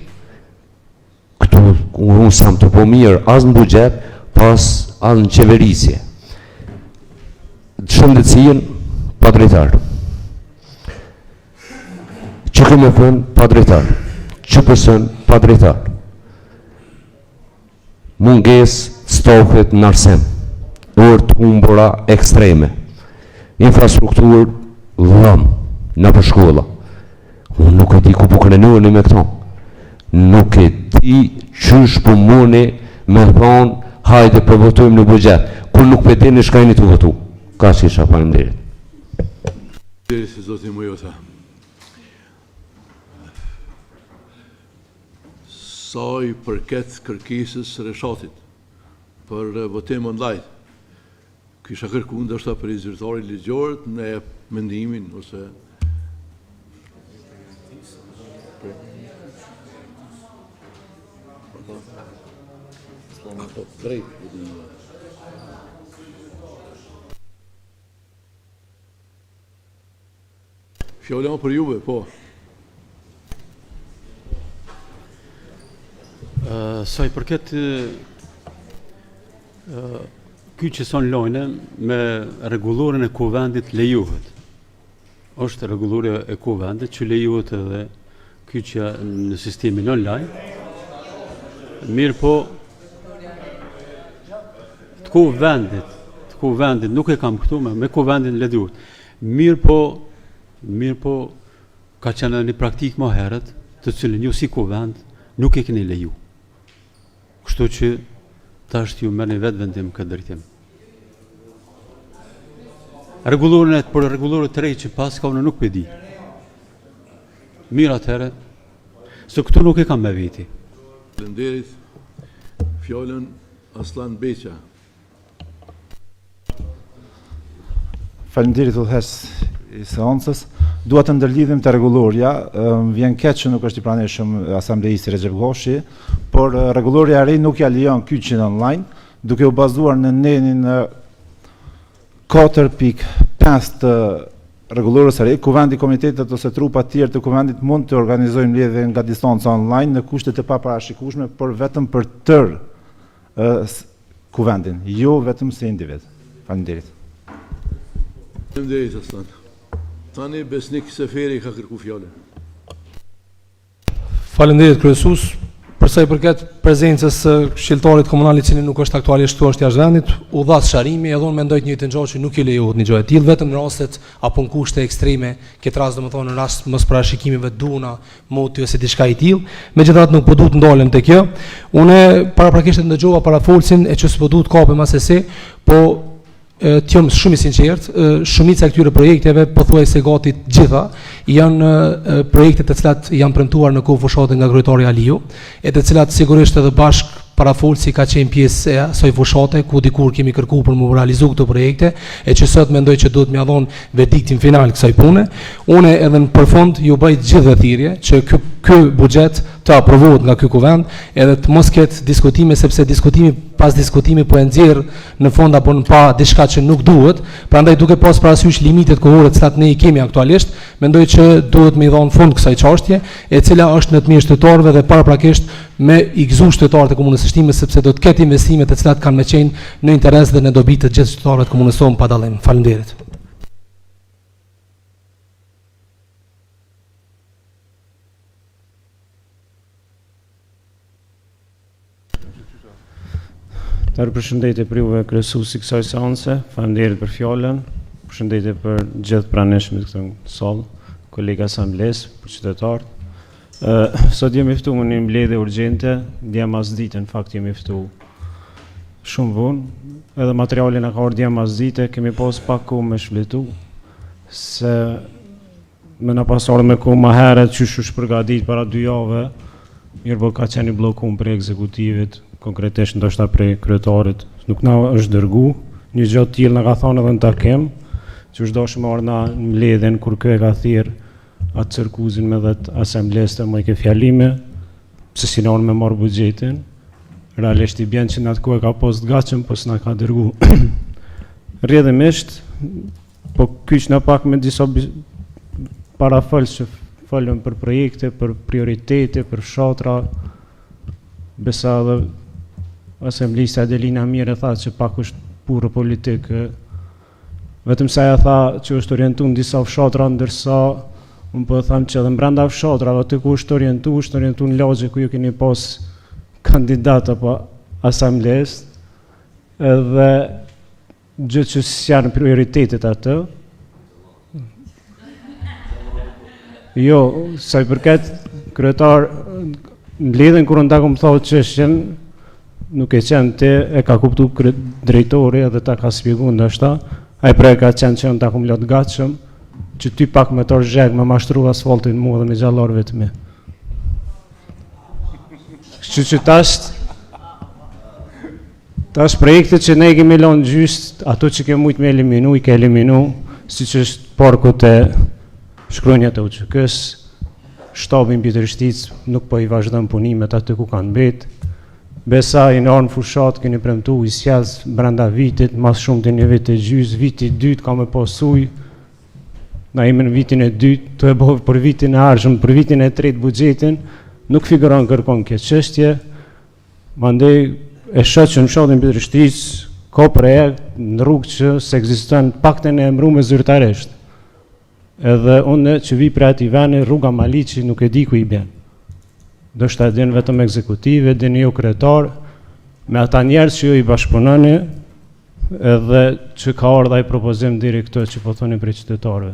Këtu unë sam të po mirë as në bugjet, pas as në qeverisje. Shëndetësien, pa drejtar. Që këmë e thënë, pa drejtar. Që pësën, pa drejtar. Munges stofet në arsem. Urt humbura ekstreme. Infrastruktur dhëm në për shkolla. Unë nuk e di ku po krenueni me këto. Nuk e di qysh po muni me thonë hajde për votojmë në bugjet. Kur nuk për dini shkajni të votu. Ka që isha pa në ndirit. Diri si zoti Mujota. Sa i përket kërkesës Reshatit për votim online, kisha kërku ndërsa për i zyrtari ligjorët në mendimin ose Fjala për juve, po. Sa i përket ky që son lojnë me rregulloren e kuvendit lejohet. Është rregullore e kuvendit që lejohet edhe ky që në sistemin online. Mirë po të kuvendit nuk e kam këtu me kuvendin lejohet. Mirë po ka qenë një praktik më herët të cilën ju si kuvend nuk e keni leju. Kështu që tash ju merrni vetë vendim këtë drejtim. Rregullore të re që pas ka unë nuk pe di. Mirë atëherë, se këtu nuk e kam me veti. Faleminderit. Fjalën Aslan Beqa. Faleminderit udhëhes i seancës. Dua të ndërlidhim të rregullorja. Vjen keq që nuk është i pranishëm asamblejisti Recep Goshi, por rregullorja e re nuk ja lejon kyçin online, duke u bazuar në nenin 4.5 të rregullorës së re. Kuvendi, komitetet ose trupa të tjerë të kuvendit mund të organizojnë mbledhje nga distanca online në kushte të paparashikueshme, por vetëm për tërë kuvendin, jo vetëm si individ. Faleminderit. Faleminderit Aslan. Tani Besnik Seferi ka kërku fjallën. Faleminderit kryesues. Për sa i përket prezencës së këshilltarit komunal i cili nuk është aktualisht këtu, është jashtë vendit, udhas sharimi, edhe unë mendoj të njëjtën gjë që nuk i lejohet një gjë e tillë, vetëm në rastet apo në kushte ekstreme, këtë rast domethënë në rast mos parashikimeve duna, moti ose diçka e tillë. Megjithatë nuk po duhet ndalem te kjo. Unë paraprakisht ndëgjova parafolsin e që s'po duhet kapem asesi, po të jam shumë i sinqert, shumica e këtyre projekteve, pothuajse gati të gjitha, janë projekte të cilat janë premtuar në kohë fushate nga kryetari Aliu, e të cilat sigurisht edhe bashk parafolsi ka qenë pjesë e asaj fushate ku dikur kemi kërkuar për më realizu këto projekte, e që sot mendoj që duhet m'ia dhon verdiktin final kësaj pune. Unë edhe në përfund ju bëj gjithë thirrje që ky buxhet të aprovohet nga ky kuvend, edhe të mos ketë diskutime, sepse pas diskutimi po e nxjerr në fond apo në pa diçka që nuk duhet. Prandaj duke pas parasysh limitet kohore të cilat ne i kemi aktualisht, mendoj që duhet me i dhon fund kësaj çështje, e cila është në të mirë shtetarëve dhe paraprakisht me i gëzu shtetarët e komunës së Shtimës, sepse do të ketë investime të cilat kanë me qenë në interes dhe në dobi të gjithë shtetarëve të komunës tonë pa dallim. Faleminderit. Përshëndetje për juve kryesuesi kësaj seance, faleminderit për fjalën, përshëndetje për gjithë pranishmit këtu në sallë, kolega asamblesë, për qytetarët. Sot jemi ftuar në një mbledhje urgjente, dje mas dite në fakt jemi ftuar shumë vonë, edhe materialin na ka ardhur dje mas dite, kemi pas pak kohë me shfletu, se më na pas ardhur me kohë më herët që është përgatit para 2 javë, mirë po ka qenë i bllokuar për ekzekutivit, konkretisht ndoshta prej kryetarit, nuk na është dërgu, një gjë të tillë na ka thonë edhe në takim, që është dashur me ardha në mbledhjen kur kë e ka thirr atë cirkuzin me dhet asamblesë të më ke fjalime, se si na me marr buxhetin, realisht i bjen që në atë kohë ka pas të gatshëm, po s'na ka dërgu. Rrjedhimisht, po kyç na pak me disa parafals që folën për projekte, për prioritete, për fshatra, besa dhe asamblista Adelina Mirë tha që pak është purë politikë, vetëm sa ja tha që është orientuar në disa fshatra, ndërsa unë po tham që edhe brenda fshatrave aty ku është orientuar në lagje ku ju keni pas kandidat apo asamblesë, edhe gjë që janë prioritetet atë. Jo, sa i përket kryetar mbledhjen kur nda kom thotë çështjen, nuk e qenë te, e ka kuptu drejtori edhe ta ka spjegu ndashta, ai pra e ka qenë që ta kom lot gatshëm, që ty pak me tor zheg me mashtru asfaltin mua dhe me gjallarëve të mi. Që tash projekte që ne kemi lënë gjyst, ato që ke mujt me eliminu, i ke eliminu, si që është parkut e shkronja të UÇK-s, shtabin Pjetër Shtic nuk po i vazhdon punimet aty ku kanë mbet, Besaj në orën fushat keni premtu i sjellës brenda vitit, mas shumë të një vit e gjys, viti 2 ka me posuj, na ime në vitin e 2, të e bëhë për vitin e arshëm, për vitin e 3 buxhetin, nuk figuron kërkon këtë çështje, mandej e shoh që në fshatin Billërishtris ka projekt në rrugë që se ekziston paktën e emëruar zyrtarisht. Edhe unë që vi për ati veni, rruga Maliqi nuk e di ku i bjen. Do shta din vetëm ekzekutive, din jo kryetar, me ata njerës që ju i bashkëpunoni, edhe që ka ardha i propozim diri këto që po thoni për qytetarëve.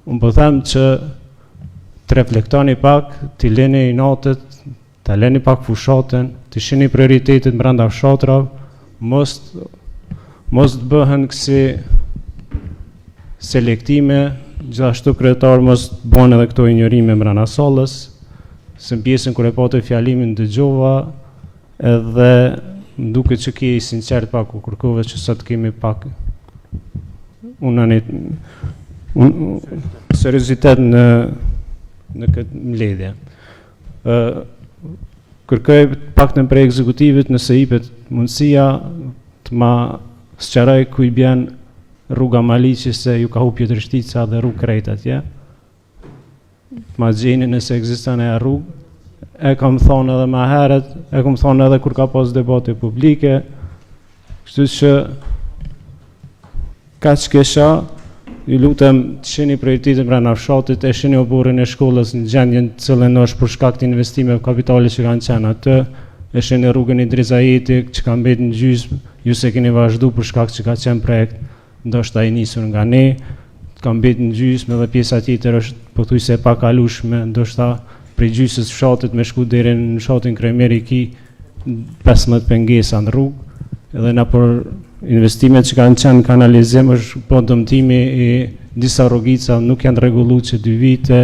Unë po them që të reflektoni pak, t'i leni i natët, t'a leni pak fushatën, t'i shini prioritetit brenda fshatrav, mos të bëhen kësi selektime, gjithashtu kryetar mos të bëhen edhe këto injorime brenda sallës, se në pjesën kër e pate fjalimin dëgjova, edhe më duket që ki i sinqert pak u kërkove që sot kemi pak seriozitet në këtë mbledhje. Kërkoj pak në prej ekzekutivit nëse ipet mundësia të ma sqaroj ku i bjen rruga Maliqi se ju ka hu Pjetërshtica dhe rrugë krejt atje. Ma gjeni nëse ekziston e rrugë, e kam thonë edhe ma heret, e kam thonë edhe kur ka pas debate publike, kështu që ka që kesha, ju lutem të shini prioritetin brenda fshatit, e shini oburin e shkollës në gjendjen të cilën është për shkak të investimeve kapitale që kanë qenë atë, e shini rrugën i Drizajeti që ka mbet në gjysmë, ju se keni vazhdu për shkak që ka qenë projekt, ndoshta i nisur nga ne, ka mbet në gjysmë edhe pjesa tjetër është pothuajse e pakalueshme, ndoshta prej gjysmës fshatit me shku deri në fshatin Kremeri ki 15 pengesa në rrugë, edhe na për investimet që kanë qenë kanalizim është po dëmtimi i disa rrugica nuk janë rregulluar që 2 vite,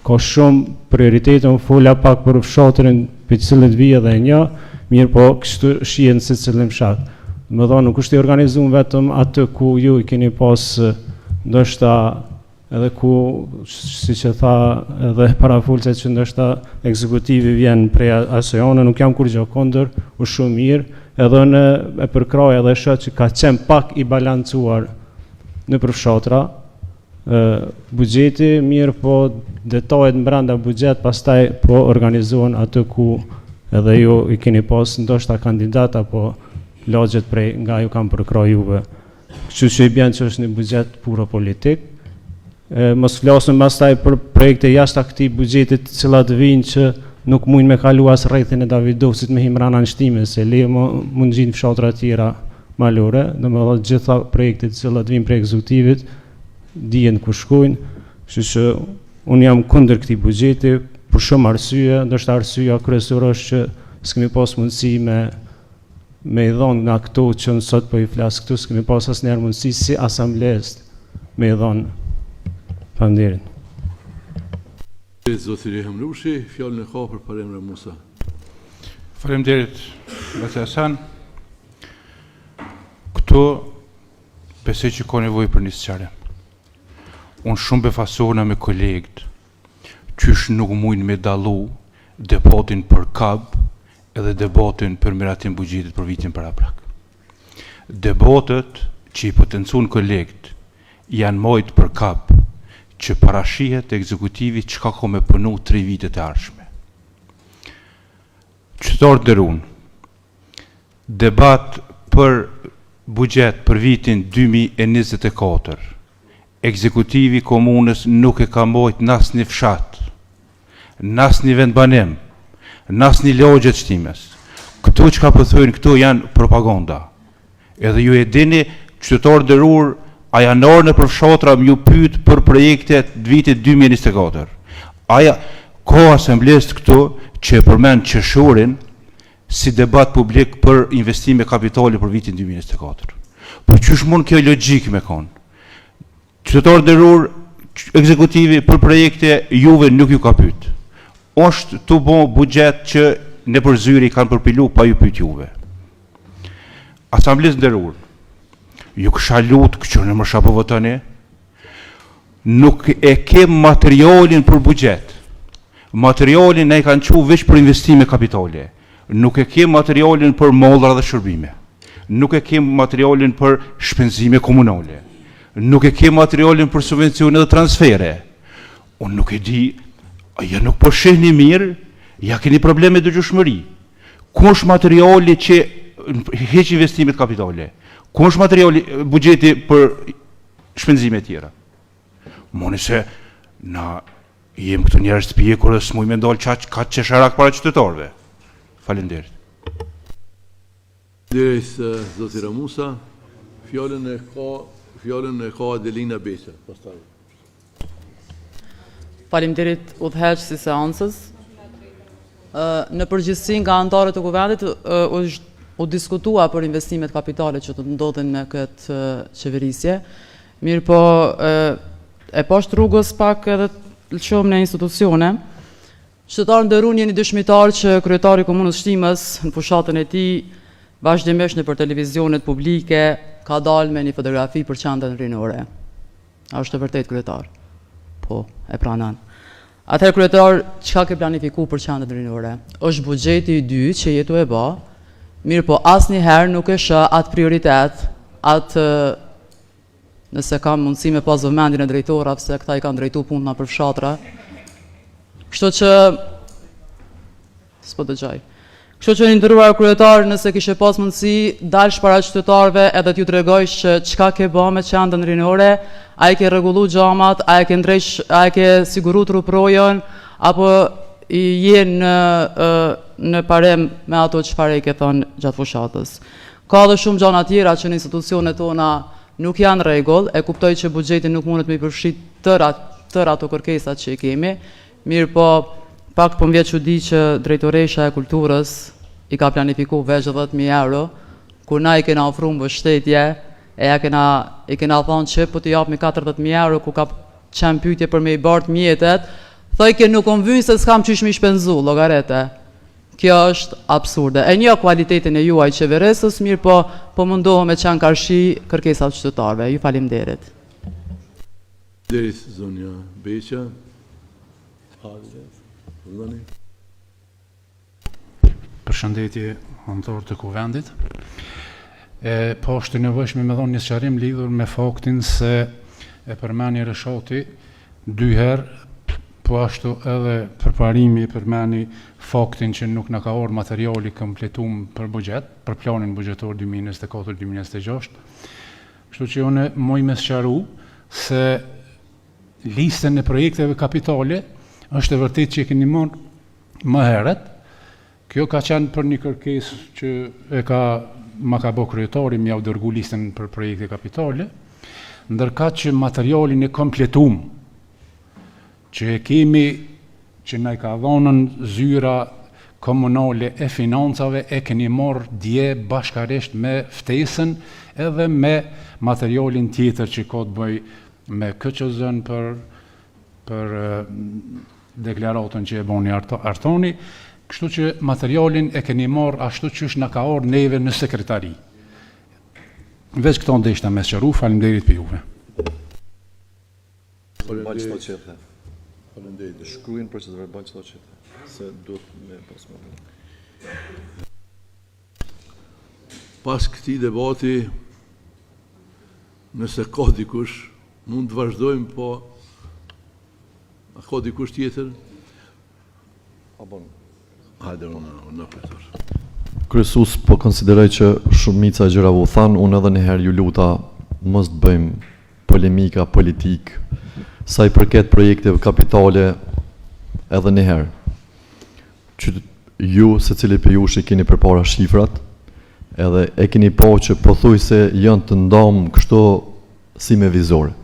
ka shumë prioritete, unë fola pak për fshatrin për cilët vijë edhe një, mirë po kështu shihen se cilën fshat. Më thonë nuk është i organizuar vetëm atë ku ju i keni pas ndoshta edhe ku, si që tha edhe parafolset që ndoshta ekzekutivi vjen prej asojone, nuk jam kur gjë kundër, u shumë mirë, edhe në e përkraj edhe shoh që ka qenë pak i balancuar në përfshatra, buxheti mirë po detajet brenda buxhet pastaj po organizohen atë ku edhe ju i keni pas ndoshta kandidat apo lagjet prej nga ju kam përkraj juve. Kështu që i bjen që është një buxhet puro politik. Mos flasëm pastaj për projekte jashtë këtij buxhetit të cilat vinë që nuk mund me kalu as rrethin e Davidovcit me himrana në shtime, se le mund gjinë fshatra tjera malore, dhe me dhe gjitha projekte të cilat vinë për ekzekutivit, dijen ku shkojnë, kështu që unë jam kundër këtij buxheti për shumë arsye, ndoshta arsyeja kryesore është që s'kemi pas mundësi me i dhonë nga këto që në sot po i flas këtu, s'kemi pas asnjëherë mundësi si asambles me i dhonë. Faleminderit. Zoti Hamrushi, fjalën e ka për Paremra Musa. Faleminderit vetë Hasan. Këto besoj që ka nevojë për një sqarim. Unë shumë befasona me kolegët, qysh nuk mujnë me dallu debatin për KAB edhe debatin për miratim buxhetit për vitin paraprak. Debatet që i potencun kolegët janë mojt për KAB që parashihet ekzekutivi çka ka me punu 3 vitet e ardhshme. Qytetarët nderuar, debat për buxhet për vitin 2024, ekzekutivi komunës nuk e ka mbajt në asnjë fshat, në asnjë vendbanim, në asnjë lagje të shtimes. Këto çka po thojnë këto janë propaganda. Edhe ju e dini, qytetarët nderuar, a janë orë në përfshatra më ju pyet për projektet vitit 2024. Aja ka asambles këtu që e përmend qershorin si debat publik për investime kapitale për vitin 2024. Po qysh mund kjo logjik me kon? Qytetarët nderuar, ekzekutivi për projekte juve nuk ju ka pyet. Është të bon buxhet që në përzyri kanë përpilu pa ju pyet juve. Asambles nderuar, ju kësha lutë që në mërsha po votoni, nuk e kem materialin për buxhet. Materialin ne i kanë qu veç për investime kapitale. nuk e ke materialin për mollra dhe shërbime, nuk e ke materialin për shpenzime komunale, nuk e ke materialin për subvencione dhe transfere. Unë nuk e di, ja nuk po shihni mirë, ja keni probleme dëgjueshmëri. Ku është materiali që heq investimet kapitale? Ku është materiali buxheti për shpenzime tjera? Moni se na jem këtu njerëz të pjekur dhe s'muj me ndalë ka qesharak para qytetarëve. Faleminderit. Faleminderit zoti Ramusa. Fjalën e ka Adelina Beqa, pastaj. Faleminderit udhëheqësi i seancës. Në përgjithësi nga anëtarët e kuvendit u diskutua për investimet kapitale që të ndodhin në këtë qeverisje. Mirë po e poshtë rrugës pak edhe lëshom në institucione. Qytetarë nderuar, jeni dëshmitar që kryetari i Komunës Shtimës në fushatën e tij vazhdimisht nëpër televizionet publike ka dalë me një fotografi për qendrën rinore. A është e vërtetë, kryetar? Po, e pranon. Atëherë kryetar, çka ke planifikuar për qendrën rinore? Është buxheti i dytë që jetu e bë, mirë po asnjëherë nuk e shoh atë prioritet, atë nëse kam mundësi me pas vëmendjen e drejtorave, se këta i kanë drejtuar punën për fshatra. Kështu që s'po dëgjoj. Kështu që nderuar kryetar, nëse kishe pas mundësi dalsh para qytetarëve edhe t'ju tregojsh që çka ke bë me qendrën rinore, a e ke rregullu xhamat, a e ke siguru truprojën, apo i je në parem me ato çfarë i ke thënë gjatë fushatës. Ka edhe shumë gjëra tjera që në institucionet tona nuk janë rregull, e kuptoj që buxheti nuk mundet me i përfshit tërë ato kërkesat që i kemi, mirë po pak po më vjen çudi që drejtoresha e kulturës i ka planifikuar veç 10.000 euro, kur na i kena ofruar mbështetje, e i kena thonë që po t'i japmi 40.000 euro ku ka qenë pyetje për me i bart mjetet, thoj ke nuk konvyn se s'kam qysh mi shpenzu, llogarete. Kjo është absurde. E një kualitetin e juaj qeveresës, mirë po mundohem me qenë karshi kërkesat qytetarëve. Ju faleminderit. Faleminderit zonja Beqa. Përshëndetje anëtar të kuvendit. Po është nevojshme me dhënë një sqarim lidhur me faktin se e përmeni Reshati 2 herë, po ashtu edhe përparimi përmeni faktin që nuk na ka orë materiali kompletum për buxhet, për planin buxhetor 2024-2026. Kështu që unë moj me sqaru se listën e projekteve kapitale është e vërtet që e keni marrë më herët. Kjo ka qenë për një kërkesë që ma ka bë kryetari, m'ja u dërgu listën për projekte kapitale, ndërka që materialin e kompletum që e kemi, që na i ka dhonën zyra komunale e financave, e keni marrë dje bashkarisht me ftesën edhe me materialin tjetër që ka të bëj me KQZ-n për deklaratën që e boni Artoni. Kështu që materialin e keni marrë ashtu që është na ka orë neve në sekretari. Veç këto ndeshta me sqaru, faleminderit për juve. Faleminderit. Shkruajnë për çfarë bën çdo çete, se duhet me pas më. Pas këtij debati, nëse ka dikush, mund të vazhdojmë, po a ka dikush tjetër? Hajde, unë kretar. Kryesues, po konsideroj që shumica e gjërave u thanë, unë edhe një herë ju luta mos të bëjmë polemika politik sa i përket projekteve kapitale edhe një herë. Që ju, secili për jush i keni përpara shifrat, edhe e keni po që pothuajse janë të ndamë kështu si me vizore.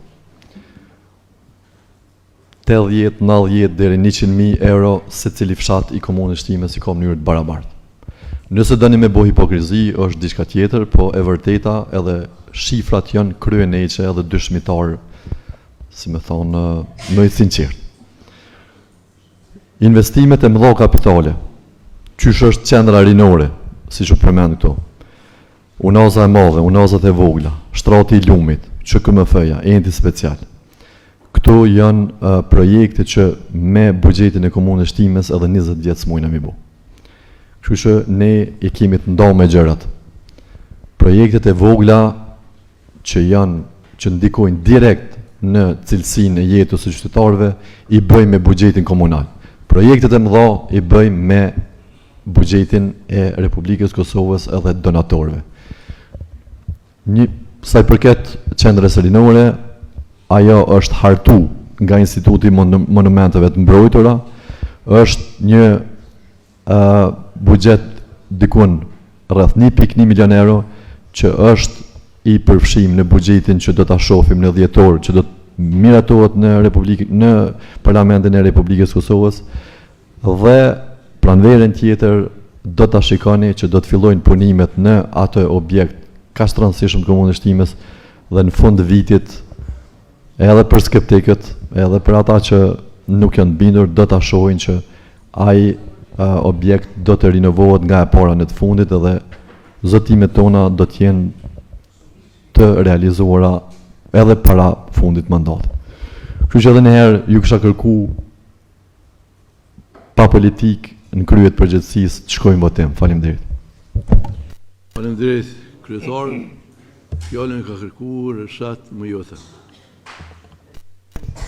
80, 90 deri 100.000 euro se cili fshat i komunës Shtimës i ka mënyrë të barabartë. Nëse dëni me bo hipokrizi, është diçka tjetër, po e vërteta edhe shifrat janë kryeneqe edhe dëshmitar, si me thonë, më i sinqert. Investimet e mëdha kapitale, qysh është qendra rinore, si që përmend këto, unaza e madhe, unazat e vogla, shtrati i lumit, QKMF-ja, enti special. Këto janë projekte që me buxhetin e komunës Shtimës edhe 20 vjet s'mujna mi bu. Kështu që ne i kemi të ndonë me gjërat. Projektet e vogla që ndikojnë direkt në cilësinë e jetës së qytetarëve i bëjmë me buxhetin komunal. Projektet e mëdha i bëjmë me buxhetin e Republikës Kosovës edhe donatorëve. Sa i përket qendrës rinore, ajo është hartu nga Instituti Monumenteve të Mbrojtura, është një buxhet dikun rreth 1.1 milion euro që është i përfshim në buxhetin që do ta shohim në dhjetor, që do të miratohet në Parlamentin e Republikës Kosovës, dhe pranverën tjetër do ta shikoni që do të fillojnë punimet në atë objekt kaq të rëndësishëm të komunës Shtimes, dhe në fund të vitit edhe për skeptikët, edhe për ata që nuk janë bindur, do ta shohin që ai objekt do të rinovohet nga e para në të fundit, edhe zotimet tona do të jenë të realizuara edhe para fundit mandatit. Kështu që edhe një herë ju kisha kërku pa politik në kryet përgjithësisë të shkojmë votim. Faleminderit. Faleminderit kryetar. Fjalën ka kërkuar Reshat Mujota.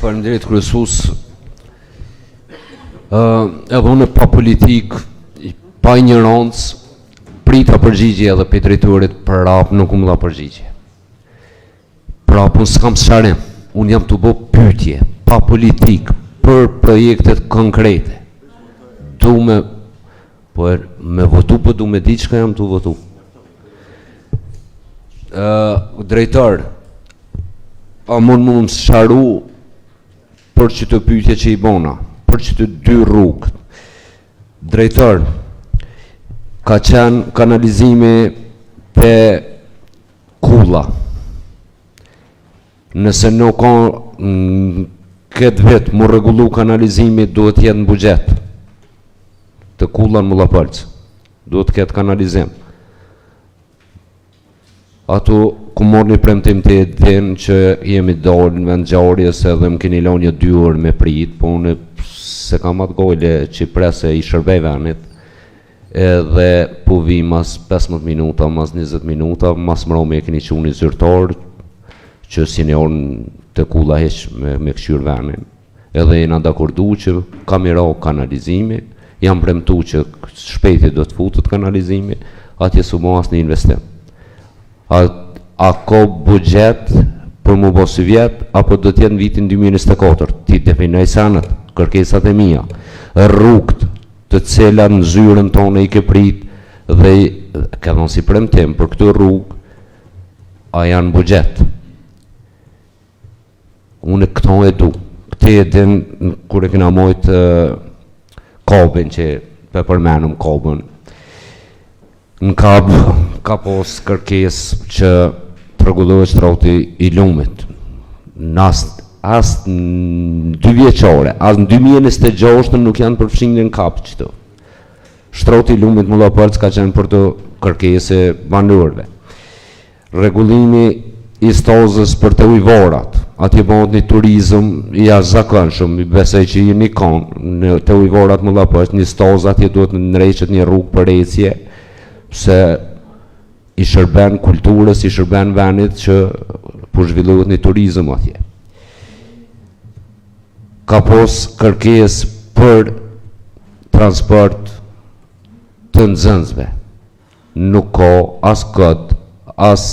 Faleminderit kryesues. Edhe unë pa politik, pa ignorancë, prita përgjigje edhe pe drejtorit për rap nuk më dha përgjigje. Prap unë s'kam sharim, unë jam të bo pyetje, pa politik, për projektet konkrete. Du me, me votu, për du me di që ka jam të votu. Drejtar, a mund më sharu për që të pyetje që i bona, për që të 2 rrugë. Drejtar, ka qenë kanalizimi për kulla. Nëse nuk ka këtë vetë më regullu kanalizimi, duhet jetë në buxhet. Të kulla në Mullapërc, duhet ketë kanalizim. Ato ku morë një premtim të edhin që jemi dalë në vend gjarjes edhe më keni lanë një 2 orë me prit, po unë se kam atë gojle që prese i shërbej venit, edhe po vi mas 15 minuta, mas 20 minuta, mas mërome e keni që unë i zyrtar, që si një orën të kulla heq me këshyr venin. Edhe jena dakordu që kamera kanalizimi, jam premtu që shpejti do të futët kanalizimi, atje su mo as një investim. A ka buxhet për mu bo së vjet, apo do t'jenë në vitin 2024, ti definoj sanët, kërkesat e mija, rrugt të cilat në zyrën tonë i ke prit, dhe ka dhënë si premtim për këtë rrugë, a janë buxhet. Unë këto e du, këte e din kur e kena mojtë kabin që pe përmenëm kabin. Në kab ka pos kërkes që të rregullohet shtroti i lumit. Në asë në 2 vjeqare, asë në 2026 nuk janë përfshinjë në kap qëto. Shtroti i lumit Mullapërc ka qenë për të kërkese banorëve. Rregullimi i stazës për të ujvarat, atje bëhet një turizëm i jashtëzakonshëm, besoj që jeni kanë në të ujvarat Mullapërc, një stazë atje duhet ndreqet një rrugë për ecje, se i shërben kulturës, i shërben venit që po zhvillohet një turizëm atje. Ka pos kërkes për transport të nxënësve. Nuk ka as kod, as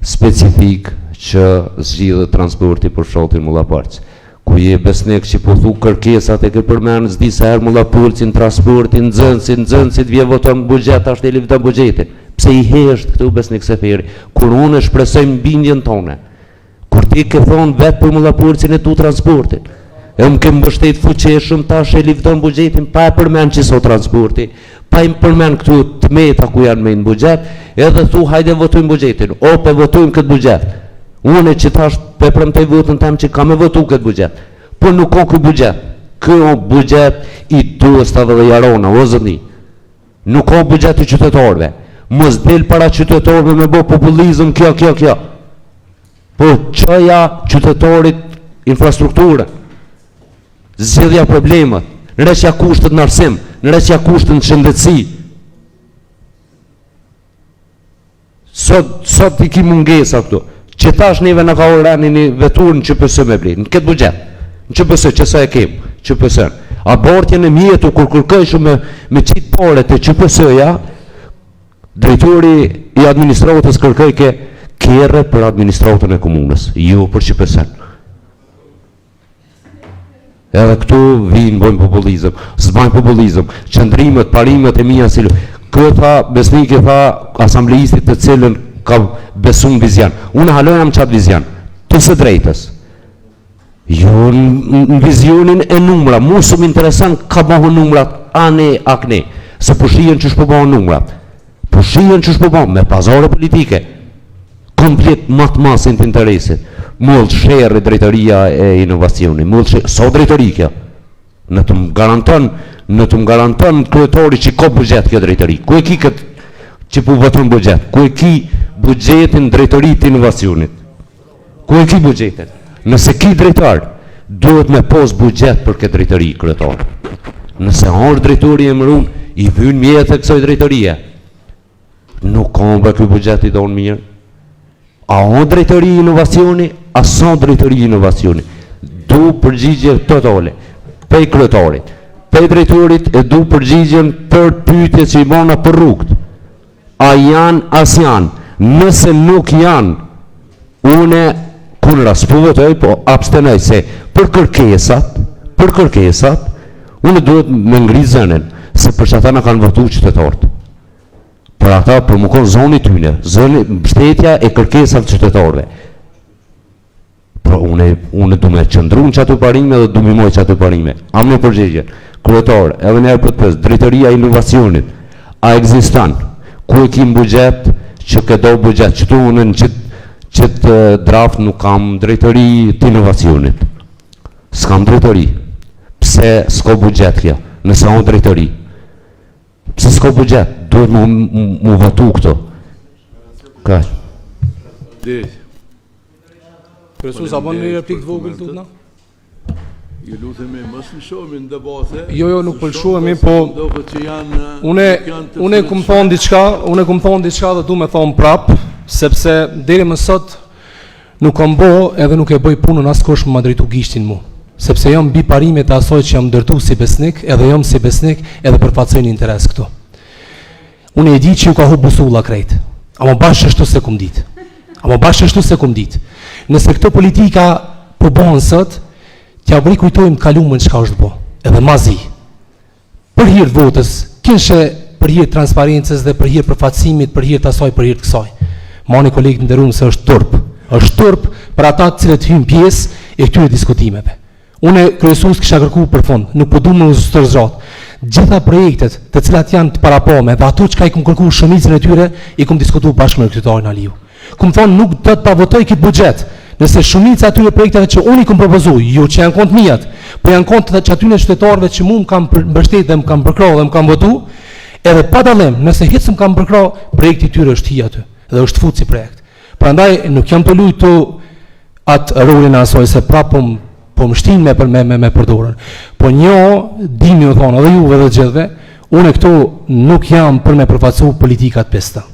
specifik që zgjidhet transporti për fshatin Mullapërc. Ku je besnik që po thu kërkesat e ke përmenë, s'di se herë Mullapërcin, transportin, nxënësit, vje voton buxhet, ashtë e livdan buxhetin. Pse i hesht këtu besnik Seferi? Kur unë shpresojmë bindjen tone, kur ti ke thonë vetë për Mullapërcin e tu transportin, e më ke mbështet fuqeshëm, tash e livdan buxhetin, pa e përmenë që so transporti, pa i përmenë këtu të meta ku janë me në buxhet, edhe thu hajde votojmë buxhetin, o pe votojmë këtë buxhet. Unë që tash pe premtoj votën tem që ka me votu këtë buxhet, po nuk ka këtë buxhet. Kjo buxhet i Dostave dhe Jarona, o zëni. Nuk ka buxhet i qytetarëve. Mos del para qytetarëve me bo populizëm kjo. Po çaja qytetarit infrastrukturën, zgjidhja problemet, nreshja kushtet në arsim, në reqja kushtën të shëndetësi. Sot i ki mungesa këtu, që tash neve në ka orani një vetur në QPS me bli, në këtë bugjet, në QPS, që sa e kemë, QPS-në. Abortjen e mjetu, kur kërkëshu me qitë pare të QPS-ja, drejtori i administratës kërkëjke kjerë për administratën e komunës, jo për QPS-në. Edhe këtu vinë bojnë populizëm, s'bajnë populizëm, qëndrimet, parimet e mija silu. Këta besnik e tha asambleistit të cilën ka besu në vizjan. Unë halojam qatë vizjan, të së drejtës. Jo në vizionin e numra, mu së më interesan ka bëhën numrat, ane, akne, se përshien që shpo bëhën numrat. Përshien që shpo bëhën me pazare politike, komplet matë masin të interesit. Mullë shërë drejtëria e inovacioni, mullë shërë, so drejtëri kjo. Në të më garanton kryetori që ka bugjet kjo drejtëri. Ku e ki këtë që pu vëtën bugjet? Ku e ki bugjetin drejtëri të inovacionit? Ku e ki bugjetin? Nëse ki drejtar, duhet me pos bugjet për këtë drejtëri kryetor. Nëse orë drejtori e mërun, i vynë mjetë e kësoj drejtërie. Nuk kam bë kjo bugjet i donë mirë. A o drejtëri inovacioni, a son drejtëri inovacioni. Du përgjigje totale, pej kryetorit, pej drejtorit e du përgjigjen për pyetje që i bona për rrugët. A janë, as janë. Nëse nuk janë, une kunra s'pu votoj, po abstenoj se për kërkesat, une duhet me ngri zënin, se për që ata në kanë votu qytetarët. Për ata për më konë zoni tyne, mbështetja e kërkesat qytetarëve. Pra une du me qëndru në qatu parime dhe du me moj qatu parime. Am në përgjegjen, kryetar, edhe njerë për të pës, drejtëria inovacionit, a egzistan, ku e kim bugjet, që këdo bugjet, që tu unë në qëtë draft nuk kam drejtëri të inovacionit. S'kam drejtëri. Pse s'ko bugjet kja, nëse on drejtëri. Pse s'ko bugjet, duhet mu vatu këto. Kaj. Kryesues, a bën një replik të vogël tut na? Ju lutemi mos lëshohemi në debate. Jo, nuk pëlshohemi, po unë kum thon diçka dhe du me thon prap, sepse deri më sot nuk kam bë edhe nuk e bëj punën askush më drejtu gishtin mu. Sepse jam mbi parimet e asaj që jam ndërtu si besnik, edhe jam si besnik edhe për facën interes këtu. Unë e di që ju ka hu busulla krejt, ama bashkë ashtu se kum dit. Nëse këto politika po bëhen sot, t'ja bëri kujtojmë të kalumën çka është bo, edhe mazi. Për hir të votës, kishe për hir të transparencës dhe për hir të përfaqësimit, për hir të asaj, për hir të kësaj. Mani kolegë nderuar se është turp për ata të cilët hyjnë pjesë e këtyre diskutimeve. Unë kryesues kisha kërkuar për fond, nuk po duam të stërzot. Gjitha projektet të cilat janë të parapome dhe ato çka i kum kërkuar shumicën e tyre, i kum diskutuar bashkë me kryetarin Aliu. Kum thonë nuk do të pavotoj këtë buxhet, nëse shumica e atyre projekteve që unë i kum propozuar, jo që janë kont mijat, po janë kont të atyre qytetarëve që mua më kanë mbështetur dhe më kanë përkrahur dhe më kanë votuar, edhe pa dallim, nëse hiç më kanë përkrahur, projekti i tyre është hi aty dhe është fut si projekt. Prandaj nuk jam të luajtu atë rolin e asaj se prapë po më shtin me përdorën. Po dini u thonë edhe juve dhe gjithve, unë këtu nuk jam për me përfaqësu politikat pesta.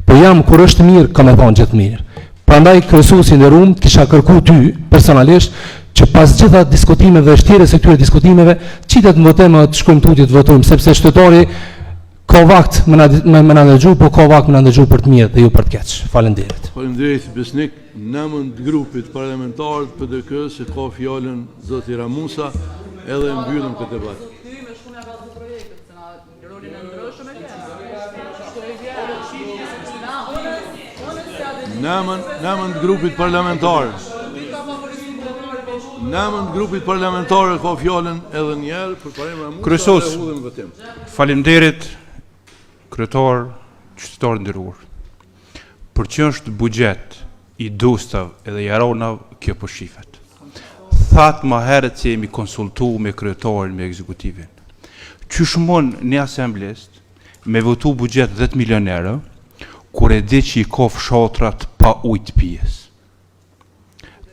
Po jam kur është mirë, kam e thonë gjithë mirë. Prandaj kryesuesi nderuar, kisha kërkuar ty personalisht që pas gjitha diskutimeve dhe shtrirjes së këtyre diskutimeve, qitet në votim të shkojmë tuti të votojmë, sepse shtetari ka vakt më na ndëgju, po ka vakt më na ndëgju për të mirë dhe jo për të keq. Faleminderit. Faleminderit besnik, në emër të grupit parlamentar të PDK-s se ka fjalën zoti Ramusa, edhe mbyllim këtë debat. Namën të grupit parlamentar. Namën të grupit parlamentar ka fjalën edhe një herë për parim Ramusa. Kryesues, faleminderit kryetar, qytetar nderuar. Për që është buxhet i Dustav edhe Jaronav, kjo po shifet. Thatë më herët që jemi konsultu me kryetarin, me ekzekutivin. Qysh mund një asamblest me votu buxhet 10 milion euro, kur e di që i ka fshatrat pa ujtë pijes.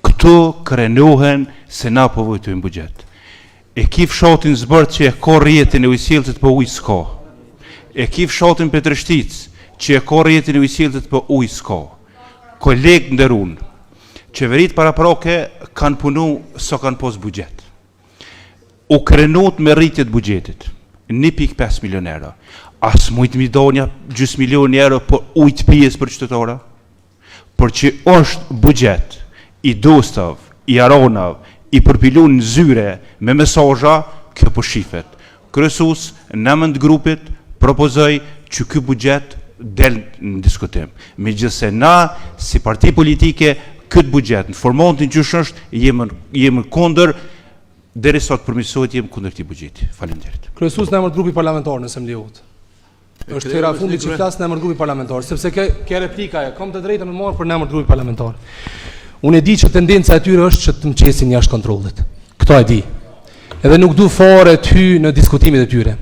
Këto krenohen se na po vojtojmë buxhet. E ki fshatin Zbërt që e ka rjetin e ujësjeltit për ujë s'ka. E ki fshatin Petrështic që e ka rjetin e ujësjeltit për ujë s'ka. Kolegë nderun, qeverit paraprake kanë punu sa kanë pos bugjet. U krenot me rritjet bugjetit, 1.5 milion euro. As mujt mi donja gjys milion euro për ujt pijes për qytetara? Por që është bugjet i dostav, i aronav, i përpilun në zyre me mesazha, kjo po shifet. Kryesus, në emër të grupit, propozoj që ky bugjet del në diskutim. Megjithëse na, si parti politike, këtë bugjet, në formatin që është, jemi kundër, deri sot përmirësohet jemi kundër këtij bugjeti. Faleminderit. Kryesus në emër të grupit parlamentar, nëse më lejohet. Është hera fundit që flas në emër të grupit parlamentar, sepse ke replika e kam të drejtën më marr për në emër të grupit parlamentar. Unë e di që tendenca e tyre është që të më qesin jashtë kontrollit. Këto e di. Edhe nuk du fare të hy në diskutimit e tyre.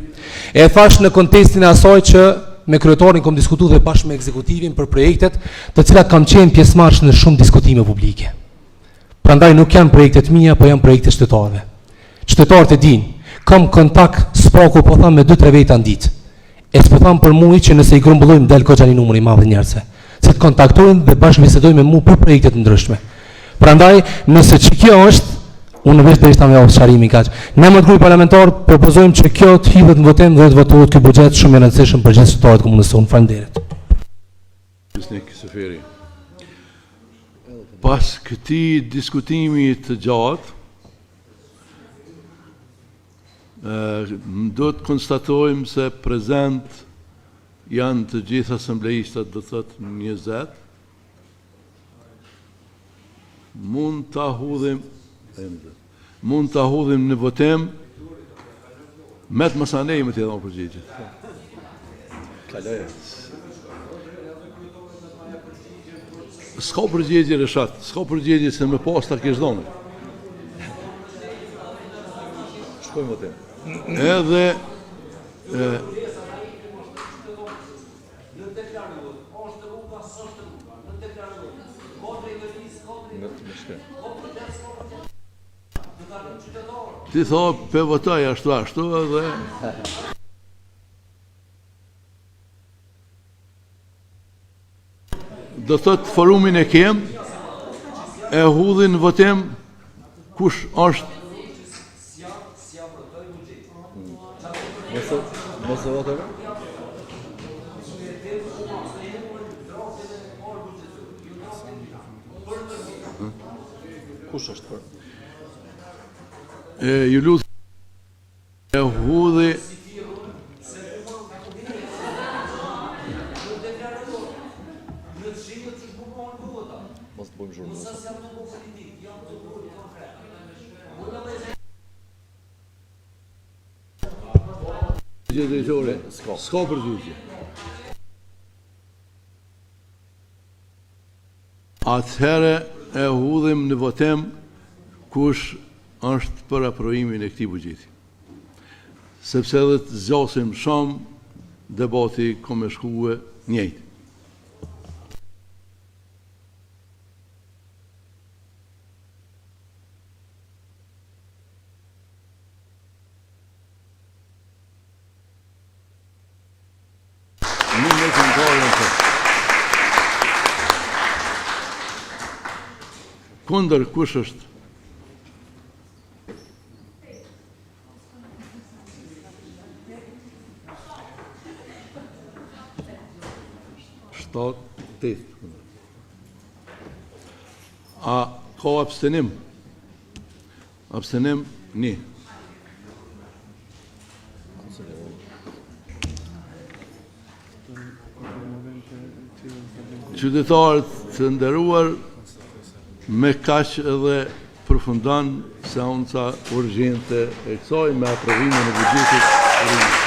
E thash në kontekstin e asaj që me kryetarin kom diskutuar dhe bashkë me ekzekutivin për projektet, të cilat kam qenë pjesëmarrës në shumë diskutime publike. Prandaj nuk janë projektet mia, po janë projekte shtetërore. Qytetarët e dinë, kam kontakt spaku po tham me 2-3 veta në ditë. E s'po tham për mua që nëse i grumbullojmë del koxha një numër i madh njerëzve, se të kontaktojnë dhe bashkë bisedojnë me mua për projekte të ndryshme. Prandaj, nëse që kjo është, unë vetë derisa me sharimi kaq. Në emër të grupit parlamentar propozojmë që kjo të hidhet në votim dhe të votohet ky buxhet shumë i rëndësishëm për gjithë qytetarët e komunës sonë. Faleminderit. Pas këtij diskutimi të gjatë, do të konstatojmë se prezent janë të gjithë asamblejistat, do të thotë 20. Mund të hudhim në votim me të masanej me të edhe përgjigjet. S'ka përgjigje Reshat, s'ka përgjigje se me pas ta kesh dhënë. Shkojmë votim. Edhe ti tha pe votoj ashtu edhe do thot forumin e kem e hudhin votim kush është mos e votoj. Kush është për? Ju lutem e hudhi mos të bëjmë zhurmë. Drejtore, s'ka përgjigje. Atëherë e hudhim në votim kush është për aprovimin e këtij buxheti. Sepse edhe të zgjasim shumë, debati ka më shkuar njëjtë. Kundër kush është? A ka abstenim? Abstenim një. Qytetarët të nderuar, me kaq edhe përfundon seanca urgjente e kësaj me aprovimin e buxhetit.